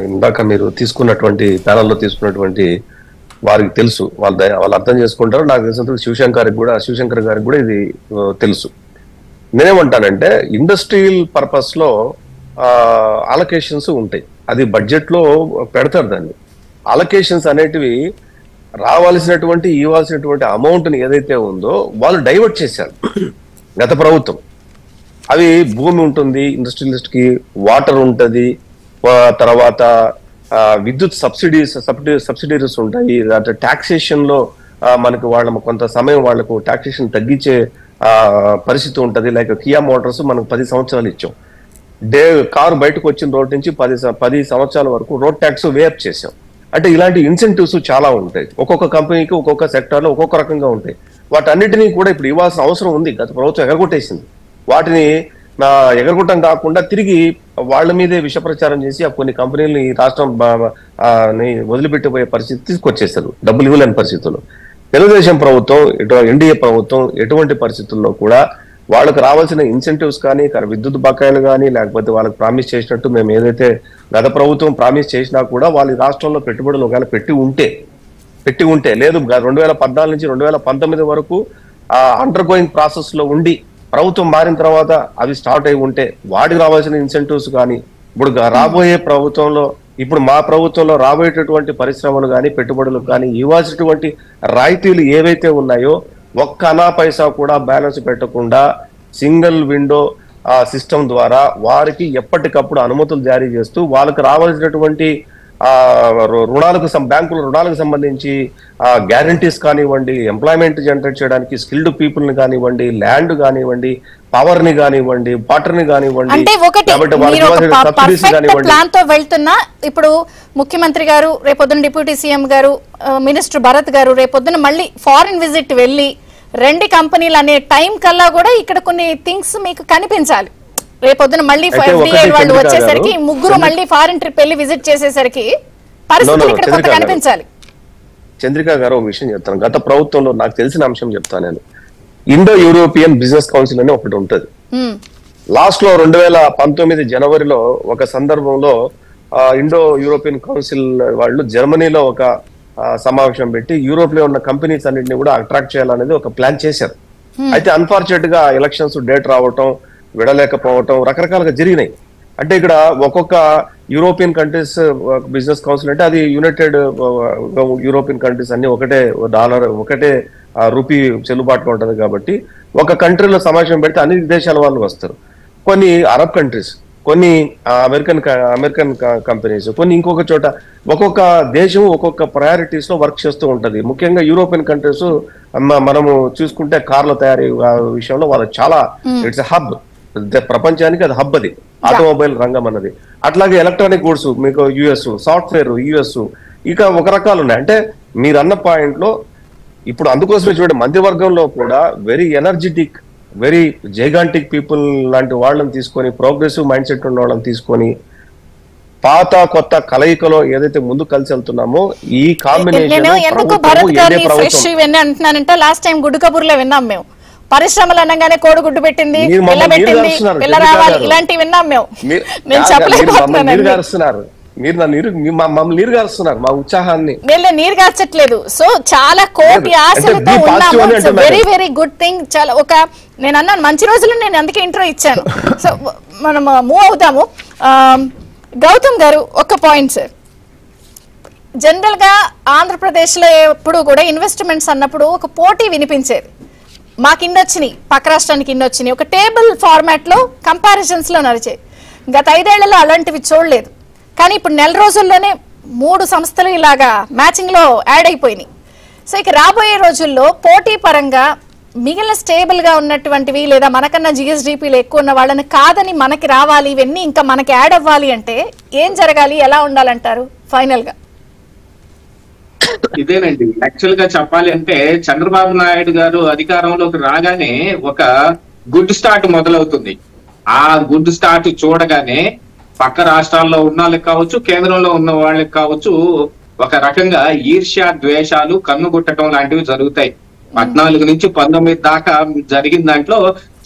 Speaker 4: ఇందాక మీరు తీసుకున్నటువంటి ప్యానల్లో తీసుకున్నటువంటి వారికి తెలుసు, వాళ్ళు అర్థం చేసుకుంటారు. నాకు తెలిసినంత శివశంకర్ గారికి కూడా ఇది తెలుసు. నేనేమంటానంటే ఇండస్ట్రియల్ పర్పస్ లో అలొకేషన్స్ ఉంటాయి, అది బడ్జెట్ లో పెడతారు. దాన్ని అలొకేషన్స్ అనేటివి రావాల్సినటువంటి ఇవ్వాల్సినటువంటి అమౌంట్ ని ఏదైతే ఉందో వాళ్ళు డైవర్ట్ చేశారు గత ప్రభుత్వం. అవి భూమి ఉంటుంది, ఇండస్ట్రియలిస్ట్ కి వాటర్ ఉంటది, తర్వాత విద్యుత్ సబ్సిడీస్ ఉంటాయి, టాక్సేషన్ లో మనకు కొంత సమయం వాళ్లకు టాక్సేషన్ తగ్గించే పరిస్థితి ఉంటది. లైక్ కియా మోటార్స్ మనకు 10 సంవత్సరాలు ఇచ్చాం, కారు బయటకు వచ్చిన రోడ్ నుంచి 10 సంవత్సరాల వరకు రోడ్ ట్యాక్స్ వేఅప్ చేసాం. అంటే ఇలాంటి ఇన్సెంటివ్స్ చాలా ఉంటాయి. ఒక్కొక్క కంపెనీకి ఒక్కొక్క సెక్టర్ లో ఒక్కొక్క రకంగా ఉంటాయి. వాటన్నిటినీ కూడా ఇప్పుడు ఇవ్వాల్సిన అవసరం ఉంది. గత ప్రభుత్వం ఎగరగొట్టేసింది. వాటిని ఎగరగొట్టం కాకుండా తిరిగి వాళ్ళ మీదే విష ప్రచారం చేసి ఆ కొన్ని కంపెనీలు ఈ రాష్ట్రం వదిలిపెట్టిపోయే పరిస్థితి తీసుకొచ్చేస్తారు, డబ్బులు ఇవ్వలేని పరిస్థితుల్లో. తెలుగుదేశం ప్రభుత్వం, ఎన్డీఏ ప్రభుత్వం ఎటువంటి పరిస్థితుల్లో కూడా వాళ్ళకి రావాల్సిన ఇన్సెంటివ్స్ కానీ, విద్యుత్ బకాయిలు కానీ, లేకపోతే వాళ్ళకి ప్రామిస్ చేసినట్టు మేము ఏదైతే గత ప్రభుత్వం ప్రామిస్ చేసినా కూడా వాళ్ళ రాష్ట్రంలో పెట్టుబడులు ఒకవేళ పెట్టి ఉంటే లేదు 2014 నుంచి 2019 వరకు అండర్ గోయింగ్ ప్రాసెస్ లో ఉండి ప్రభుత్వం మారిన తర్వాత అవి స్టార్ట్ అయి ఉంటే వాటికి రావాల్సిన ఇన్సెంటివ్స్ కానీ, ఇప్పుడు రాబోయే ప్రభుత్వంలో, ఇప్పుడు మా ప్రభుత్వంలో రాబోయేటటువంటి పరిశ్రమలు కానీ, పెట్టుబడులు కానీ ఇవ్వాల్సినటువంటి రాయితీలు ఏవైతే ఉన్నాయో ఒక్క అనా పైసా కూడా బ్యాలెన్స్ పెట్టకుండా సింగిల్ విండో సిస్టమ్ ద్వారా వారికి ఎప్పటికప్పుడు అనుమతులు జారీ చేస్తూ వాళ్ళకి రావాల్సినటువంటి బ్యాంకుల రుణాలకు సంబంధించి గ్యారంటీస్ కానివ్వండి, ఎంప్లాయ్మెంట్ జనరేట్ చేయడానికి స్కిల్డ్ పీపుల్ ని కానివ్వండి, ల్యాండ్ కానివ్వండి, పవర్ ని కానివ్వండి, వాటర్ ని కానివ్వండి,
Speaker 1: ప్లాన్ తో వెళ్తున్నా. ఇప్పుడు ముఖ్యమంత్రి గారు, రేపొద్దున డిప్యూటీ సీఎం గారు, మినిస్టర్ భరత్ గారు రేపొద్దున మళ్ళీ ఫారిన్ విజిట్ వెళ్ళి 2 కంపెనీలు అనే టైం కల్లా కూడా ఇక్కడ కొన్ని థింగ్స్ మీకు కనిపించాలి. రేపొద్దున మళ్ళీ FDI వాళ్ళు వచ్చేసరికి ముగ్గురు మళ్ళీ ఫారిన్ ట్రిప్ వెళ్ళి విజిట్ చేసేసరికి పరిస్థితులు ఇక్కడ కొత్త కనిపించాలి.
Speaker 4: చంద్రిక గారు ఒక విషయం చెప్తాను. గత ప్రభుత్వంలో నాకు తెలిసిన అంశం చెప్తాను నేను. ఇండో యూరోపియన్ బిజినెస్ కౌన్సిల్ అని ఒకటి ఉంటది. లాస్ట్ లో 2019 జనవరిలో ఒక సందర్భంలో ఇండో యూరోపియన్ కౌన్సిల్ వాళ్ళు జర్మనీలో ఒక సమావేశం పెట్టి యూరోప్ లో ఉన్న కంపెనీస్ అన్నింటినీ కూడా అట్రాక్ట్ చేయాలనేది ఒక ప్లాన్ చేశారు. అయితే అన్ఫార్చునేట్ గా ఎలక్షన్స్ డేట్ రావటం, విడలేకపోవటం రకరకాలుగా జరిగినాయి. అంటే ఇక్కడ ఒక్కొక్క యూరోపియన్ కంట్రీస్ బిజినెస్ కౌన్సిల్ అంటే అది యునైటెడ్ యూరోపియన్ కంట్రీస్ అన్ని ఒకటే డాలర్, ఒకటే రూపీ చెల్లుబాటులో ఉంటుంది. కాబట్టి ఒక కంట్రీలో సమావేశం పెడితే అన్ని దేశాల వాళ్ళు వస్తారు. కొన్ని అరబ్ కంట్రీస్, కొన్ని అమెరికన్ కంపెనీస్, కొన్ని ఇంకొక చోట, ఒక్కొక్క దేశం ఒక్కొక్క ప్రయారిటీస్ లో వర్క్ చేస్తూ ఉంటది. ముఖ్యంగా యూరోపియన్ కంట్రీస్ మనము చూసుకుంటే కార్ల తయారీ విషయంలో వాళ్ళు చాలా ఇట్స్ హబ్, ప్రపంచానికి అది హబ్, అది ఆటోమొబైల్ రంగం అన్నది. అట్లాగే ఎలక్ట్రానిక్ గూడ్స్ మీకు యుఎస్, సాఫ్ట్వేర్ యుఎస్, ఇక ఒక రకాలు ఉన్నాయి. అంటే మీరు అన్న పాయింట్ లో ఇప్పుడు అందుకోసమే చూడండి, మంత్రివర్గంలో కూడా very energetic, very gigantic people లాంటి వాళ్ళని తీసుకొని, ప్రోగ్రెసివ్ మైండ్ సెట్ ఉన్న వాళ్ళని తీసుకొని, పాత కొత్త కలయికలో ఏదైతే ముందు కలిసి వెళ్తున్నామో ఈ కాంబినేషన్
Speaker 1: అంటున్నానంటే లాస్ట్ టైం గుడ్డు కబుర్లో విన్నాం మేము. పరిశ్రమలు అనగానే కోడిగుడ్డు పెట్టింది, పిల్ల పెట్టింది, పిల్ల రావాలి, ఇలాంటివి విన్నాం మేము. నేను చెప్పలేకపోతున్నాను.
Speaker 4: మీరు మమ్మల్ని నీరు గారుస్తున్నారు మా ఉత్సాహాన్ని.
Speaker 1: నీరు గార్చట్లేదు. సో చాలా కోటి ఆశలతో ఉన్నాము. Very very good thing. చాలా ఒక నేను అన్నాను మంచి రోజులు, నేను అందుకే ఇంట్రో ఇచ్చాను. సో మనం మూవ్ అవుతాము. గౌతమ్ గారు ఒక పాయింట్ సార్, జనరల్ గా ఆంధ్రప్రదేశ్ లో ఎప్పుడు కూడా ఇన్వెస్ట్మెంట్స్ అన్నప్పుడు ఒక పోటీ వినిపించేది. మాకు ఇన్ని వచ్చినాయి, పక్క రాష్ట్రానికి ఇన్ని వచ్చినాయి, ఒక టేబుల్ ఫార్మాట్ లో కంపారిజన్స్ లో నడిచేది. గత 5 ఏళ్లలో అలాంటివి చూడలేదు. కానీ ఇప్పుడు నెల రోజుల్లోనే 3 సంస్థలు ఇలాగా మ్యాచింగ్ లో యాడ్ అయిపోయినాయి. సో ఇక రాబోయే రోజుల్లో పోటీ పరంగా మిగిలిన స్టేబుల్ గా ఉన్నటువంటివి లేదా మనకన్నా జిఎస్డిపిలు ఎక్కువ ఉన్న వాళ్ళని కాదని మనకి రావాలి, ఇవన్నీ ఇంకా మనకి యాడ్ అవ్వాలి అంటే ఏం జరగాలి, ఎలా ఉండాలంటారు ఫైనల్ గా?
Speaker 5: ఇదేనండి యాక్చువల్ గా చెప్పాలి అంటే, చంద్రబాబు నాయుడు గారు అధికారంలోకి రాగానే ఒక గుడ్ స్టార్ట్ మొదలవుతుంది. ఆ గుడ్ స్టార్ట్ చూడగానే పక్క రాష్ట్రాల్లో ఉన్న వాళ్ళకి కావచ్చు, కేంద్రంలో ఉన్న వాళ్ళకి కావచ్చు, ఒక రకంగా ఈర్ష్య, ద్వేషాలు, కన్నుగుట్టడం లాంటివి జరుగుతాయి. 14 నుంచి 19 దాకా జరిగిన దాంట్లో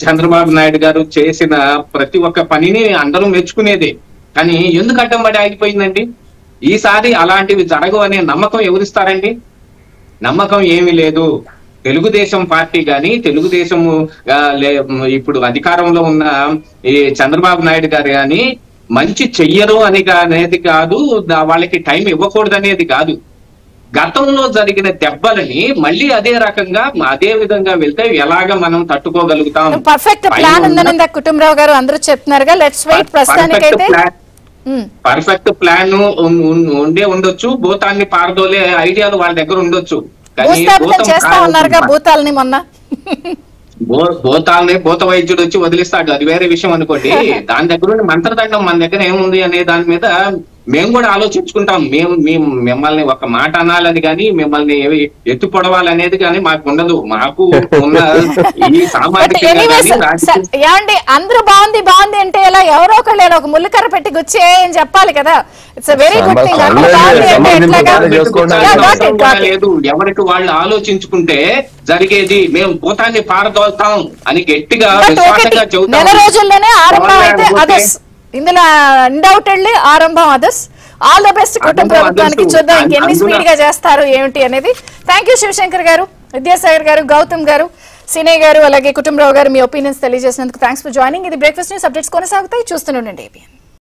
Speaker 5: చంద్రబాబు నాయుడు గారు చేసిన ప్రతి ఒక్క పనిని అందరూ మెచ్చుకునేదే. కానీ ఎందుకు అడ్డం పడి ఆగిపోయిందండి? ఈసారి అలాంటివి జరగవు అనే నమ్మకం ఎవరిస్తారండి? నమ్మకం ఏమీ లేదు. తెలుగుదేశం పార్టీ గాని, తెలుగుదేశం ఇప్పుడు అధికారంలో ఉన్న ఈ చంద్రబాబు నాయుడు గారు గాని మంచి చెయ్యరు అనేది కాదు, వాళ్ళకి టైం ఇవ్వకూడదు అనేది కాదు. గతంలో జరిగిన దెబ్బలని మళ్ళీ అదే రకంగా అదే విధంగా వెళ్తే ఎలాగ మనం తట్టుకోగలుగుతాం?
Speaker 1: పర్ఫెక్ట్ ప్లాన్ ఉందని కుటుంబరావు గారు అందరూ చెప్తున్నారుగా. Let's wait. ప్రస్తుతానికైతే
Speaker 5: పర్ఫెక్ట్ ప్లాన్ ఉండే ఉండొచ్చు, భూతాన్ని పారదోలే ఐడియాలు వాళ్ళ దగ్గర ఉండొచ్చు.
Speaker 1: చేస్తా ఉన్నారుగా భూతాలని మొన్న.
Speaker 5: భూతాలని భూత వైద్యుడు వచ్చి వదిలిస్తాడు, అది వేరే విషయం అనుకోండి. దాని దగ్గర మంత్రదండం మన దగ్గర ఏముంది అనే దాని మీద మేము కూడా ఆలోచించుకుంటాం. మేము మిమ్మల్ని ఒక మాట అనాలని కానీ, మిమ్మల్ని ఎత్తు పొడవాలనేది కానీ మాకు ఉండదు. మాకు ఉన్న ఈ సామాజిక
Speaker 1: అందరూ బాగుంది బాగుంది అంటే ఎలా, ఎవరో ఒకళ్ళు ఒక ముళ్ళకర్ర పెట్టి గుచ్చే అని చెప్పాలి కదా. It's very good thing.
Speaker 5: లేదు, ఎవరికి వాళ్ళు ఆలోచించుకుంటే జరిగేది. మేము భూతాన్ని పారదోల్తాం అని గట్టిగా విశ్వాసంగా చెబుతాం.
Speaker 1: నెల రోజుల్లోనే ఆరంభం అయితే అదర్స్, ఇందులో అన్డౌటెడ్లీ ఆరంభం అదర్స్. ఆల్ ద బెస్ట్ కుటుంబ ప్రభుత్వానికి. చూద్దాం ఇంకెన్ని స్పీడ్ గా చేస్తారు ఏమిటి అనేది. థ్యాంక్ యూ శివశంకర్ గారు, విద్యాసాగర్ గారు, గౌతమ్ గారు, సినయ్ గారు, అలాగే కుటుంబరావు గారు మీ ఒపీనియన్స్ తెలియజేసినందుకు థ్యాంక్స్ ఫర్ జాయినింగ్. ఇది బ్రేక్ఫాస్ట్ న్యూస్. అప్డేట్స్ కొనసాగుతాయి, చూస్తూనే ఉండండి ABN.